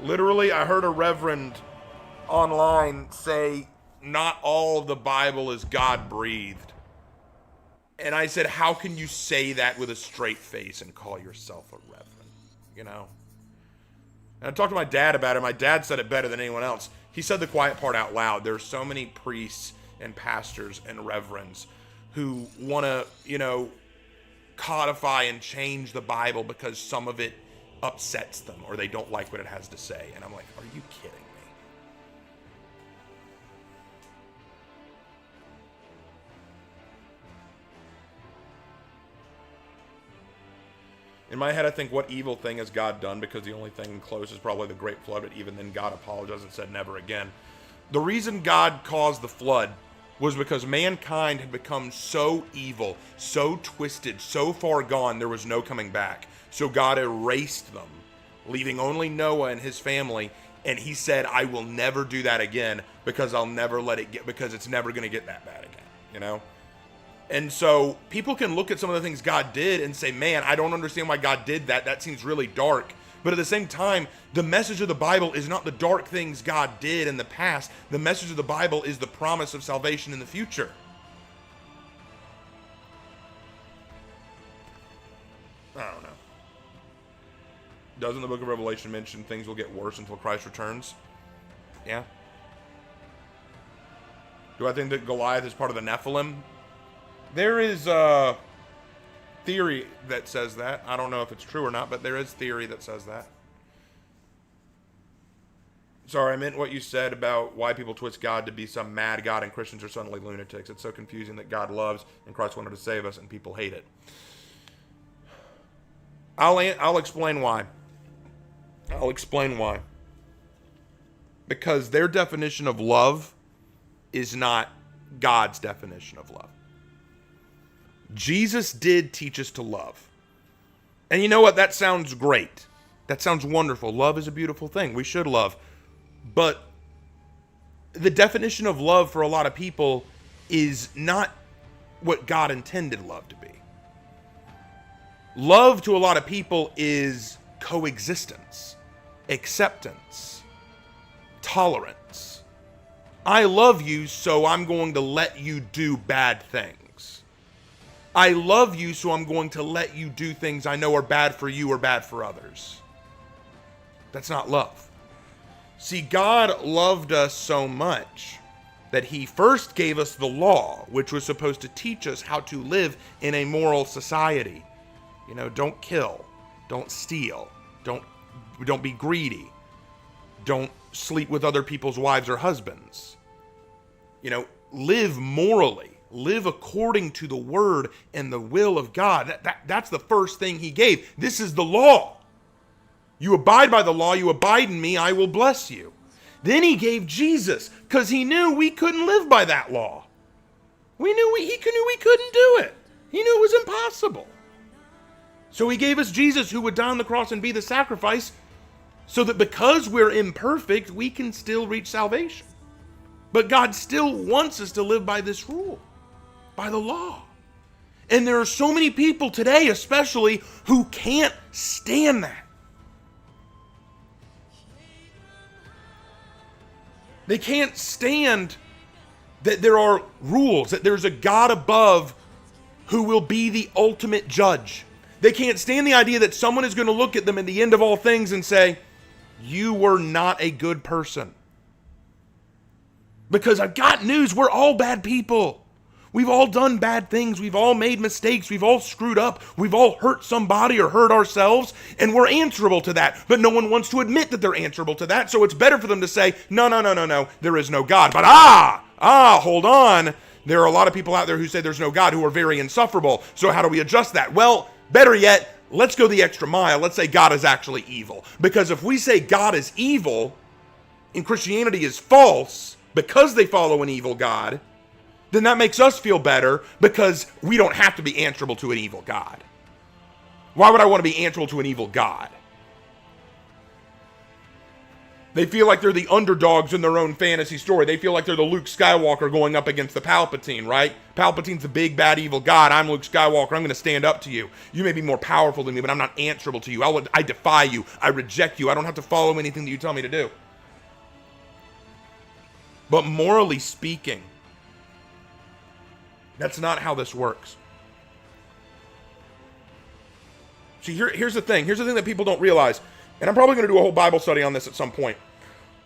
Literally, I heard a reverend online say, not all of the Bible is God-breathed. And I said, how can you say that with a straight face and call yourself a reverend? You know? And I talked to my dad about it. My dad said it better than anyone else. He said the quiet part out loud. There are so many priests and pastors and reverends who want to, you know, codify and change the Bible because some of it upsets them or they don't like what it has to say. And I'm like, are you kidding me? In my head, I think, what evil thing has God done? Because the only thing close is probably the Great Flood, but even then God apologized and said never again. The reason God caused the flood was because mankind had become so evil, so twisted, so far gone, there was no coming back. So God erased them, leaving only Noah and his family, and he said, I will never do that again because I'll never let it get, because it's never going to get that bad again, you know? And so people can look at some of the things God did and say, man, I don't understand why God did that. That seems really dark. But at the same time, the message of the Bible is not the dark things God did in the past. The message of the Bible is the promise of salvation in the future. I don't know. Doesn't the book of Revelation mention things will get worse until Christ returns? Yeah. Do I think that Goliath is part of the Nephilim? There is a theory that says that. I don't know if it's true or not, but there is theory that says that. Sorry, I meant what you said about why people twist God to be some mad God and Christians are suddenly lunatics. It's so confusing that God loves and Christ wanted to save us and people hate it. I'll explain why. I'll explain why. Because their definition of love is not God's definition of love. Jesus did teach us to love. And you know what? That sounds great. That sounds wonderful. Love is a beautiful thing. We should love. But the definition of love for a lot of people is not what God intended love to be. Love to a lot of people is coexistence, acceptance, tolerance. I love you, so I'm going to let you do bad things. I love you, so I'm going to let you do things I know are bad for you or bad for others. That's not love. See, God loved us so much that he first gave us the law, which was supposed to teach us how to live in a moral society. You know, don't kill, don't steal, don't be greedy, don't sleep with other people's wives or husbands. You know, live morally, live according to the word and the will of God. That's the first thing he gave. This is the law. You abide by the law, you abide in me, I will bless you. Then he gave Jesus, because he knew we couldn't live by that law. He knew we couldn't do it. He knew it was impossible. So he gave us Jesus, who would die on the cross and be the sacrifice, so that because we're imperfect, we can still reach salvation. But God still wants us to live by this rule, by the law. And there are so many people today, especially, who can't stand that. They can't stand that there are rules, that there's a God above who will be the ultimate judge. They can't stand the idea that someone is going to look at them at the end of all things and say, you were not a good person. Because I've got news, we're all bad people. We've all done bad things. We've all made mistakes. We've all screwed up. We've all hurt somebody or hurt ourselves, and we're answerable to that. But no one wants to admit that they're answerable to that, so it's better for them to say, no, there is no God. But hold on. There are a lot of people out there who say there's no God who are very insufferable. So how do we adjust that? Well, better yet, let's go the extra mile. Let's say God is actually evil. Because if we say God is evil and Christianity is false because they follow an evil God, then that makes us feel better because we don't have to be answerable to an evil God. Why would I want to be answerable to an evil God? They feel like they're the underdogs in their own fantasy story. They feel like they're the Luke Skywalker going up against the Palpatine, right? Palpatine's the big, bad, evil God. I'm Luke Skywalker. I'm going to stand up to you. You may be more powerful than me, but I'm not answerable to you. I defy you. I reject you. I don't have to follow anything that you tell me to do. But morally speaking, that's not how this works. See, here's the thing. Here's the thing that people don't realize. And I'm probably going to do a whole Bible study on this at some point.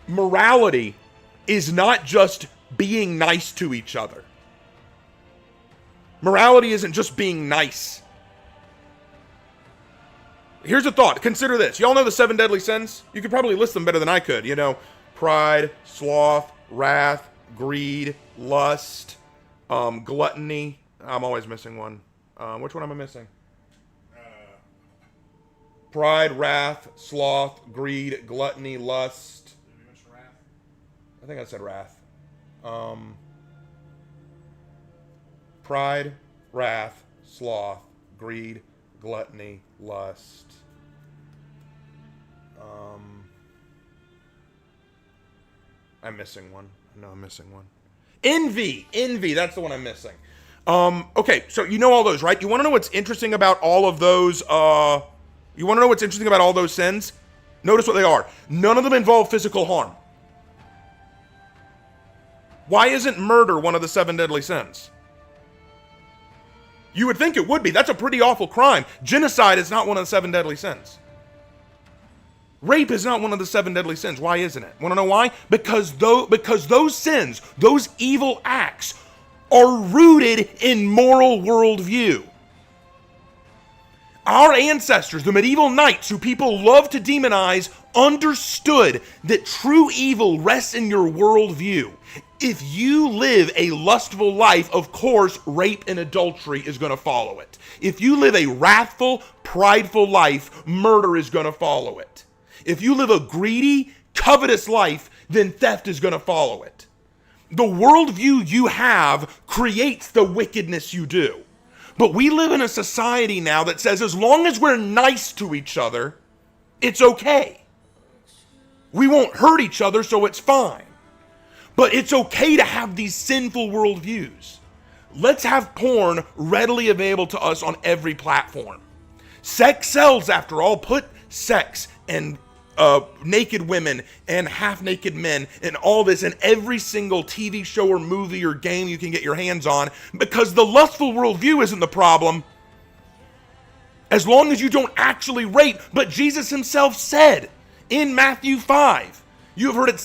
Morality is not just being nice to each other. Morality isn't just being nice. Here's a thought. Consider this. Y'all know the 7 deadly sins? You could probably list them better than I could. You know, pride, sloth, wrath, greed, lust, gluttony. I'm always missing one. Which one am I missing? Pride, wrath, sloth, greed, gluttony, lust. Did you mention wrath? I think I said wrath. Pride, wrath, sloth, greed, gluttony, lust. I'm missing one. No, I'm missing one. Envy, that's the one I'm missing. Okay, so you know all those, right? You want to know what's interesting about all of those, you want to know what's interesting about all those sins? Notice what they are. None of them involve physical harm. Why isn't murder one of the 7 deadly sins? You would think it would be. That's a pretty awful crime. Genocide is not one of the 7 deadly sins. Rape is not one of the 7 deadly sins. Why isn't it? Want to know why? Because those sins, those evil acts, are rooted in moral worldview. Our ancestors, the medieval knights, who people love to demonize, understood that true evil rests in your worldview. If you live a lustful life, of course, rape and adultery is going to follow it. If you live a wrathful, prideful life, murder is going to follow it. If you live a greedy, covetous life, then theft is going to follow it. The worldview you have creates the wickedness you do. But we live in a society now that says as long as we're nice to each other, it's okay. We won't hurt each other, so it's fine. But it's okay to have these sinful worldviews. Let's have porn readily available to us on every platform. Sex sells, after all. Put sex and naked women and half-naked men and all this in every single TV show or movie or game you can get your hands on, because the lustful worldview isn't the problem, as long as you don't actually rape. But Jesus himself said in Matthew 5, you have heard it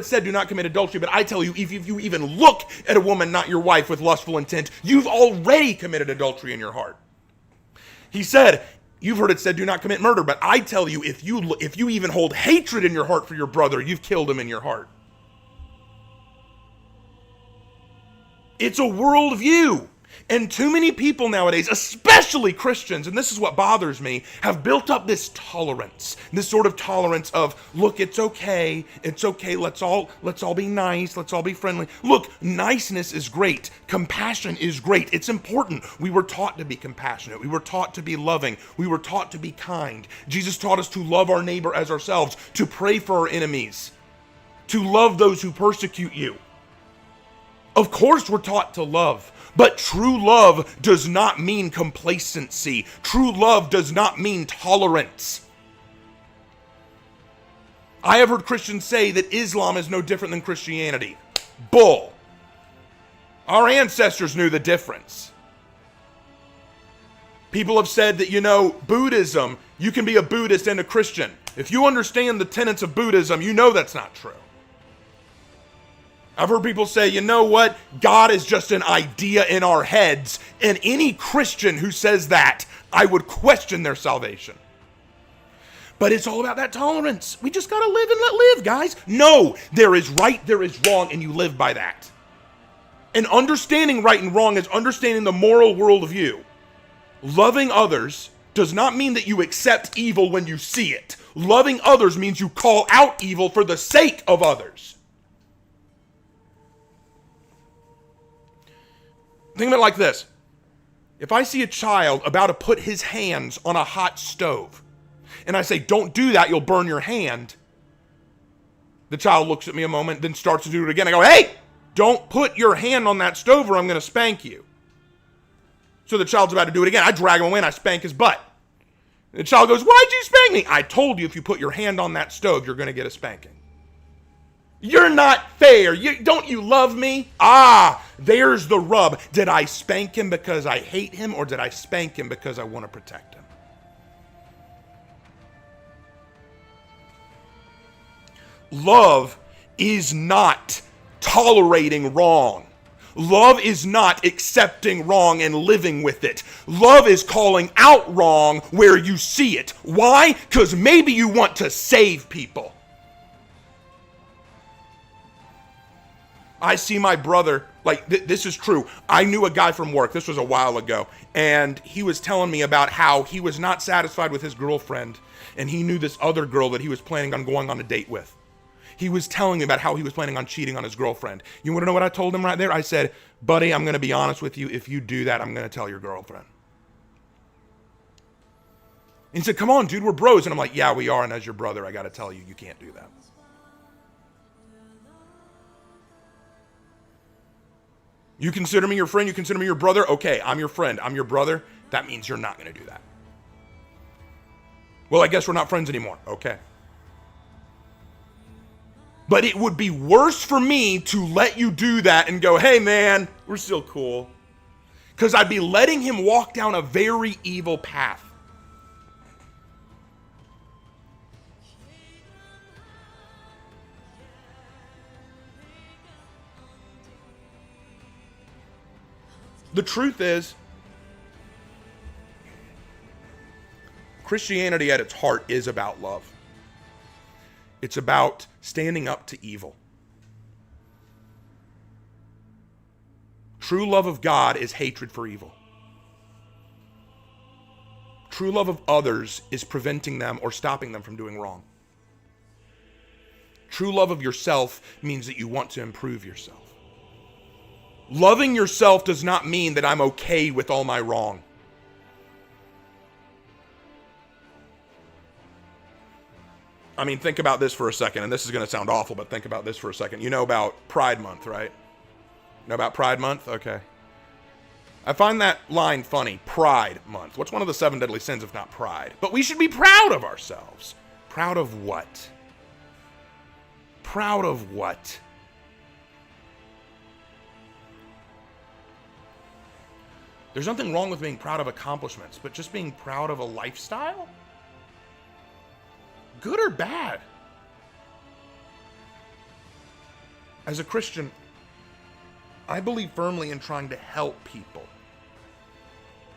said, do not commit adultery, but I tell you, if you even look at a woman, not your wife, with lustful intent, you've already committed adultery in your heart. He said, you've heard it said, do not commit murder, but I tell you, if you even hold hatred in your heart for your brother, you've killed him in your heart. It's a worldview. And too many people nowadays, especially Christians, and this is what bothers me, have built up this tolerance, this sort of tolerance of, look, it's okay, let's all be nice, let's all be friendly. Look, niceness is great, compassion is great, it's important. We were taught to be compassionate, we were taught to be loving, we were taught to be kind. Jesus taught us to love our neighbor as ourselves, to pray for our enemies, to love those who persecute you. Of course we're taught to love. But true love does not mean complacency. True love does not mean tolerance. I have heard Christians say that Islam is no different than Christianity. Bull. Our ancestors knew the difference. People have said that, Buddhism, you can be a Buddhist and a Christian. If you understand the tenets of Buddhism, you know that's not true. I've heard people say, you know what? God is just an idea in our heads. And any Christian who says that, I would question their salvation. But it's all about that tolerance. We just got to live and let live, guys. No, there is right, there is wrong, and you live by that. And understanding right and wrong is understanding the moral worldview. Loving others does not mean that you accept evil when you see it. Loving others means you call out evil for the sake of others. Think of it like this. If I see a child about to put his hands on a hot stove, and I say, don't do that, you'll burn your hand. The child looks at me a moment, then starts to do it again. I go, hey, don't put your hand on that stove or I'm going to spank you. So the child's about to do it again. I drag him away and I spank his butt. The child goes, why'd you spank me? I told you if you put your hand on that stove, you're going to get a spanking. You're not fair. Don't you love me? There's the rub. Did I spank him because I hate him, or did I spank him because I want to protect him? Love is not tolerating wrong. Love is not accepting wrong and living with it. Love is calling out wrong where you see it. Why? Because maybe you want to save people. I see my brother, this is true. I knew a guy from work, this was a while ago, and he was telling me about how he was not satisfied with his girlfriend, and he knew this other girl that he was planning on going on a date with. He was telling me about how he was planning on cheating on his girlfriend. You want to know what I told him right there? I said, buddy, I'm going to be honest with you. If you do that, I'm going to tell your girlfriend. And he said, come on, dude, we're bros. And I'm like, yeah, we are, and as your brother, I got to tell you, you can't do that. You consider me your friend, you consider me your brother? Okay, I'm your friend, I'm your brother. That means you're not going to do that. Well, I guess we're not friends anymore. Okay. But it would be worse for me to let you do that and go, hey man, we're still cool. Because I'd be letting him walk down a very evil path. The truth is, Christianity at its heart is about love. It's about standing up to evil. True love of God is hatred for evil. True love of others is preventing them or stopping them from doing wrong. True love of yourself means that you want to improve yourself. Loving yourself does not mean that I'm okay with all my wrong. I mean, think about this for a second, and this is going to sound awful, but think about this for a second. You know about Pride Month, right? Know about Pride Month? Okay. I find that line funny. Pride Month. What's one of the 7 deadly sins if not pride? But we should be proud of ourselves. Proud of what? Proud of what? There's nothing wrong with being proud of accomplishments, but just being proud of a lifestyle? Good or bad? As a Christian, I believe firmly in trying to help people.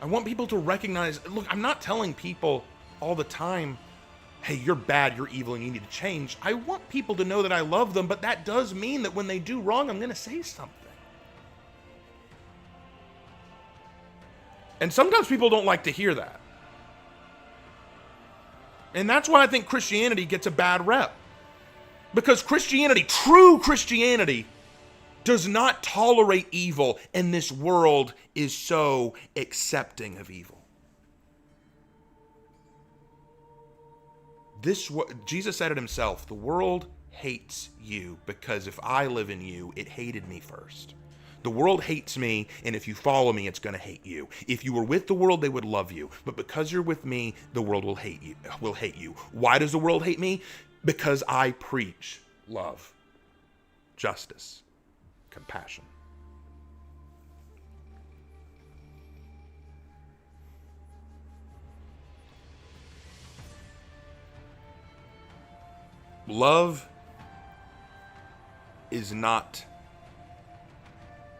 I want people to recognize, look, I'm not telling people all the time, hey, you're bad, you're evil, and you need to change. I want people to know that I love them, but that does mean that when they do wrong, I'm going to say something. And sometimes people don't like to hear that. And that's why I think Christianity gets a bad rep. Because Christianity, true Christianity, does not tolerate evil, and this world is so accepting of evil. Jesus said it himself, the world hates you because if I live in you, it hated me first. The world hates me, and if you follow me, it's going to hate you. If you were with the world, they would love you. But because you're with me, the world will hate you. Why does the world hate me? Because I preach love, justice, compassion. Love is not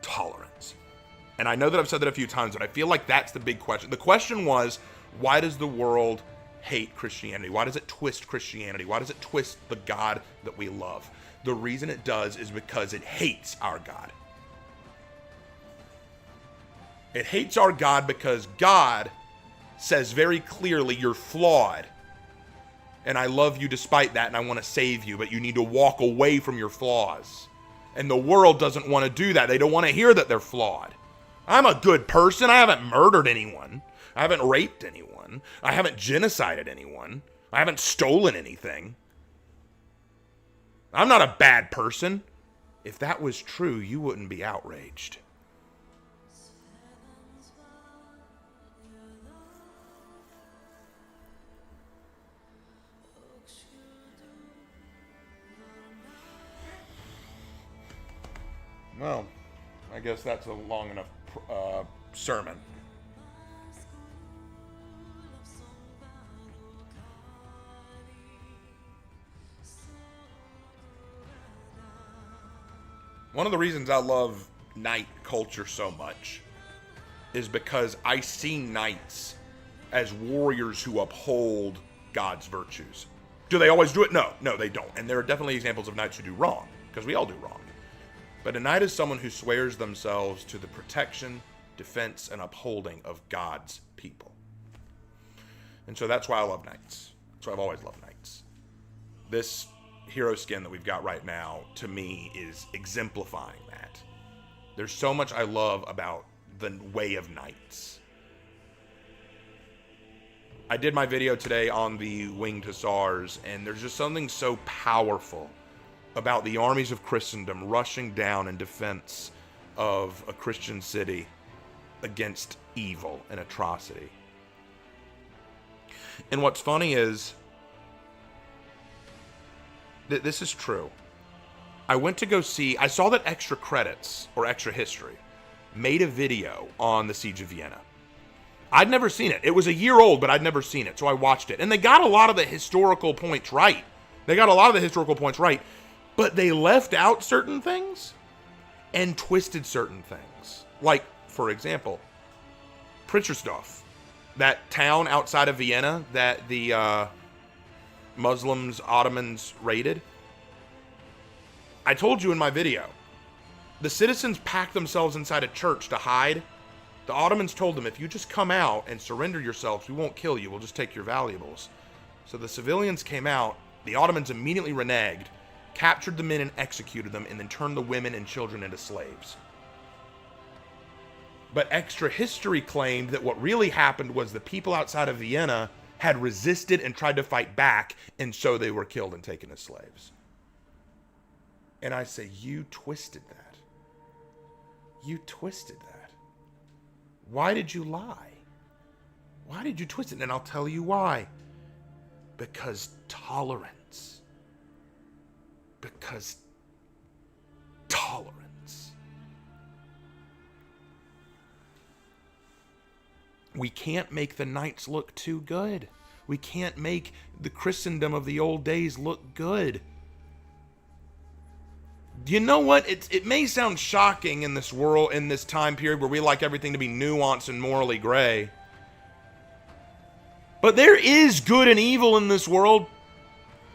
tolerance. And I know that I've said that a few times, but I feel like that's the big question. The question was, why does the world hate Christianity? Why does it twist Christianity? Why does it twist the God that we love? The reason it does is because it hates our God. It hates our God because God says very clearly, you're flawed. And I love you despite that, and I want to save you, but you need to walk away from your flaws. And the world doesn't want to do that. They don't want to hear that they're flawed. I'm a good person. I haven't murdered anyone. I haven't raped anyone. I haven't genocided anyone. I haven't stolen anything. I'm not a bad person. If that was true, you wouldn't be outraged. Well, I guess that's a long enough sermon. One of the reasons I love knight culture so much is because I see knights as warriors who uphold God's virtues. Do they always do it? No, they don't. And there are definitely examples of knights who do wrong, because we all do wrong. But a knight is someone who swears themselves to the protection, defense, and upholding of God's people. And so that's why I love knights. That's why I've always loved knights. This hero skin that we've got right now, to me, is exemplifying that. There's so much I love about the way of knights. I did my video today on the Winged Hussars, and there's just something so powerful about the armies of Christendom rushing down in defense of a Christian city against evil and atrocity. And what's funny is that this is true. I went to go see, I saw that Extra Credits, or Extra History, made a video on the Siege of Vienna. I'd never seen it. It was a year old, but I'd never seen it, so I watched it. And they got a lot of the historical points right. But they left out certain things and twisted certain things. Like, for example, Pritzersdorf, that town outside of Vienna that the Muslims, Ottomans raided. I told you in my video, the citizens packed themselves inside a church to hide. The Ottomans told them, if you just come out and surrender yourselves, we won't kill you, we'll just take your valuables. So the civilians came out, the Ottomans immediately reneged, captured the men and executed them, and then turned the women and children into slaves. But Extra History claimed that what really happened was the people outside of Vienna had resisted and tried to fight back, and so they were killed and taken as slaves. And I say, you twisted that. You twisted that. Why did you lie? Why did you twist it? And I'll tell you why. Because tolerance. Because tolerance. We can't make the knights look too good. We can't make the Christendom of the old days look good. You know what? It may sound shocking in this world, in this time period where we like everything to be nuanced and morally gray. But there is good and evil in this world.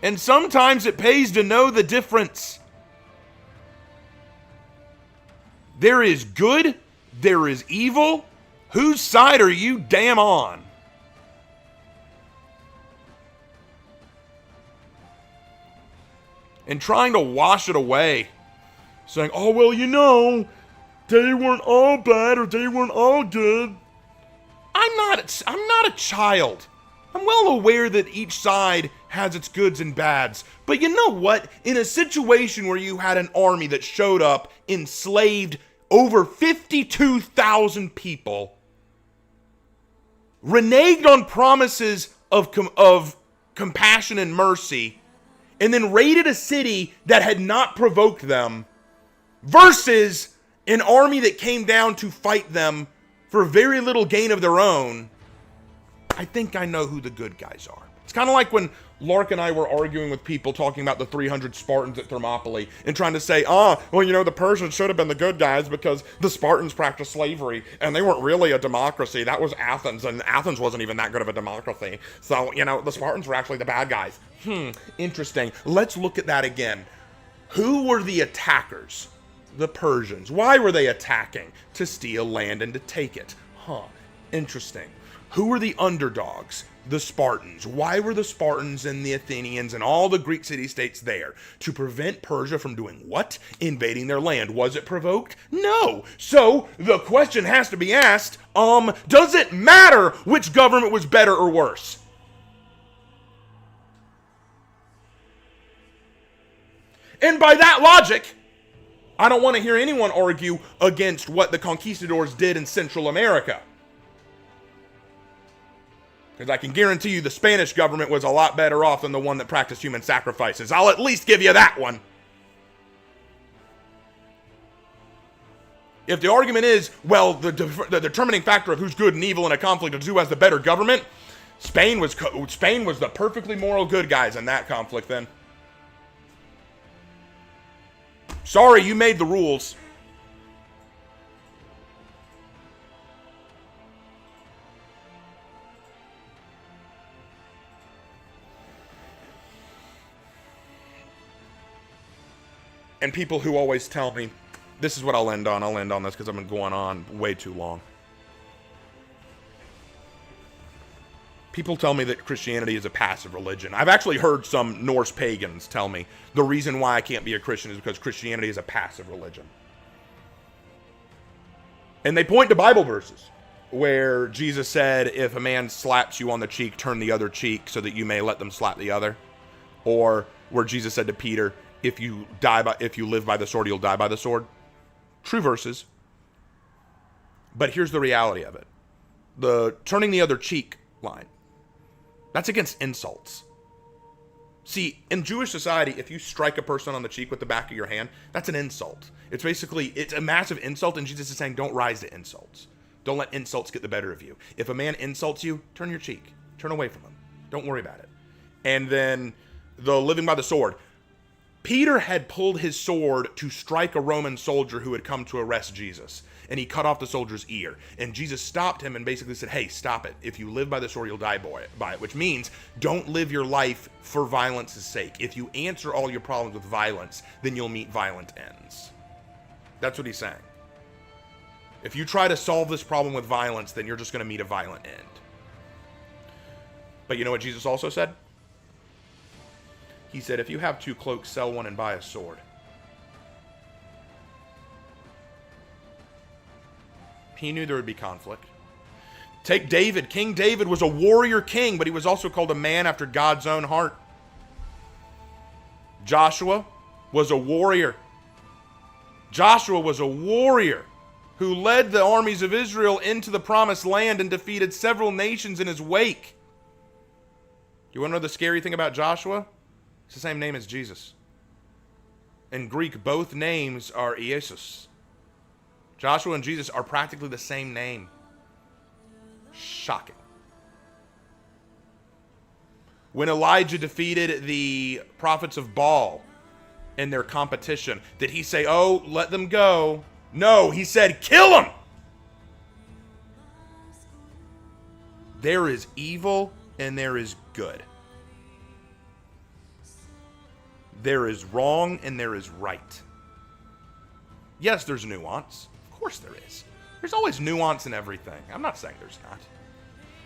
And sometimes it pays to know the difference. There is good, there is evil. Whose side are you damn on? And trying to wash it away, saying, oh, well, you know, they weren't all bad or they weren't all good. I'm not a child. I'm well aware that each side has its goods and bads. But you know what? In a situation where you had an army that showed up, enslaved over 52,000 people, reneged on promises of compassion and mercy, and then raided a city that had not provoked them, versus an army that came down to fight them for very little gain of their own, I think I know who the good guys are. It's kind of like when Lark and I were arguing with people talking about the 300 Spartans at Thermopylae and trying to say, well, you know, the Persians should have been the good guys because the Spartans practiced slavery and they weren't really a democracy. That was Athens, and Athens wasn't even that good of a democracy. So, you know, the Spartans were actually the bad guys. Interesting. Let's look at that again. Who were the attackers? The Persians. Why were they attacking? To steal land and to take it. Interesting. Who were the underdogs? The Spartans. Why were the Spartans and the Athenians and all the Greek city-states there? To prevent Persia from doing what? Invading their land. Was it provoked? No. So, the question has to be asked, does it matter which government was better or worse? And by that logic, I don't want to hear anyone argue against what the conquistadors did in Central America. Because I can guarantee you the Spanish government was a lot better off than the one that practiced human sacrifices. I'll at least give you that one. If the argument is, well, the determining factor of who's good and evil in a conflict is who has the better government, Spain was the perfectly moral good guys in that conflict then. Sorry, you made the rules. And people who always tell me, this is what I'll end on this because I've been going on way too long. People tell me that Christianity is a passive religion. I've actually heard some Norse pagans tell me the reason why I can't be a Christian is because Christianity is a passive religion. And they point to Bible verses where Jesus said, if a man slaps you on the cheek, turn the other cheek so that you may let them slap the other. Or where Jesus said to Peter, if you live by the sword, you'll die by the sword. True verses. But here's the reality of it. The turning the other cheek line. That's against insults. See, in Jewish society, if you strike a person on the cheek with the back of your hand, that's an insult. It's a massive insult, and Jesus is saying, don't rise to insults. Don't let insults get the better of you. If a man insults you, turn your cheek. Turn away from him. Don't worry about it. And then the living by the sword. Peter had pulled his sword to strike a Roman soldier who had come to arrest Jesus. And he cut off the soldier's ear. And Jesus stopped him and basically said, hey, stop it. If you live by the sword, you'll die by it. Which means, don't live your life for violence's sake. If you answer all your problems with violence, then you'll meet violent ends. That's what he's saying. If you try to solve this problem with violence, then you're just going to meet a violent end. But you know what Jesus also said? He said, if you have 2 cloaks, sell one and buy a sword. He knew there would be conflict. Take David. King David was a warrior king, but he was also called a man after God's own heart. Joshua was a warrior. Joshua was a warrior who led the armies of Israel into the promised land and defeated several nations in his wake. You want to know the scary thing about Joshua? It's the same name as Jesus. In Greek, both names are Iesus. Joshua and Jesus are practically the same name. Shocking. When Elijah defeated the prophets of Baal in their competition, did he say, oh, let them go? No, he said, kill them! There is evil and there is good. There is wrong and there is right. Yes, there's nuance. Of course there is. There's always nuance in everything. I'm not saying there's not.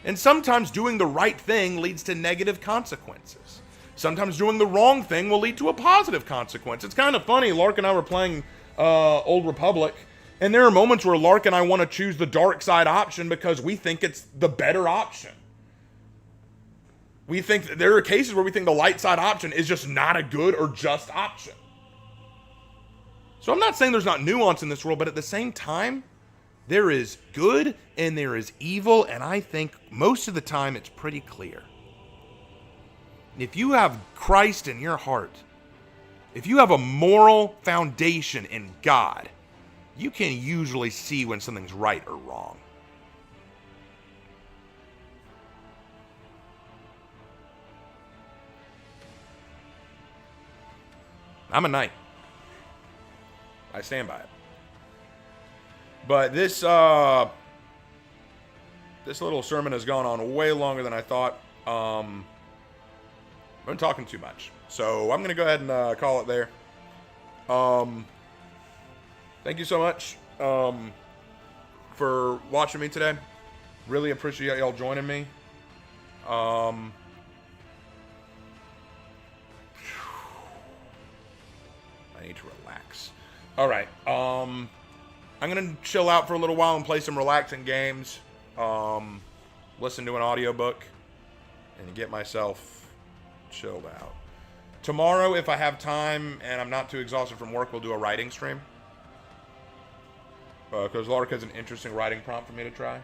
And sometimes doing the right thing leads to negative consequences. Sometimes doing the wrong thing will lead to a positive consequence. It's kind of funny. Lark and I were playing Old Republic, and there are moments where Lark and I want to choose the dark side option because we think it's the better option. We think that there are cases where we think the light side option is just not a good or just option. So I'm not saying there's not nuance in this world, but at the same time, there is good and there is evil, and I think most of the time it's pretty clear. If you have Christ in your heart, if you have a moral foundation in God, you can usually see when something's right or wrong. I'm a knight. I stand by it. But this little sermon has gone on way longer than I thought. I've been talking too much, so I'm gonna go ahead and call it there. Thank you so much for watching me today. Really appreciate y'all joining me. I need to relax. All right. I'm going to chill out for a little while and play some relaxing games, listen to an audiobook, and get myself chilled out. Tomorrow, if I have time and I'm not too exhausted from work, we'll do a writing stream. Because Lark has an interesting writing prompt for me to try.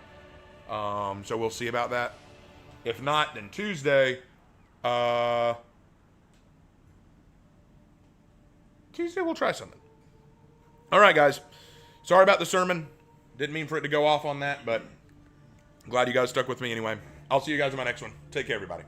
So we'll see about that. If not, then Tuesday, we'll try something. All right, guys. Sorry about the sermon. Didn't mean for it to go off on that, but I'm glad you guys stuck with me anyway. I'll see you guys in my next one. Take care, everybody.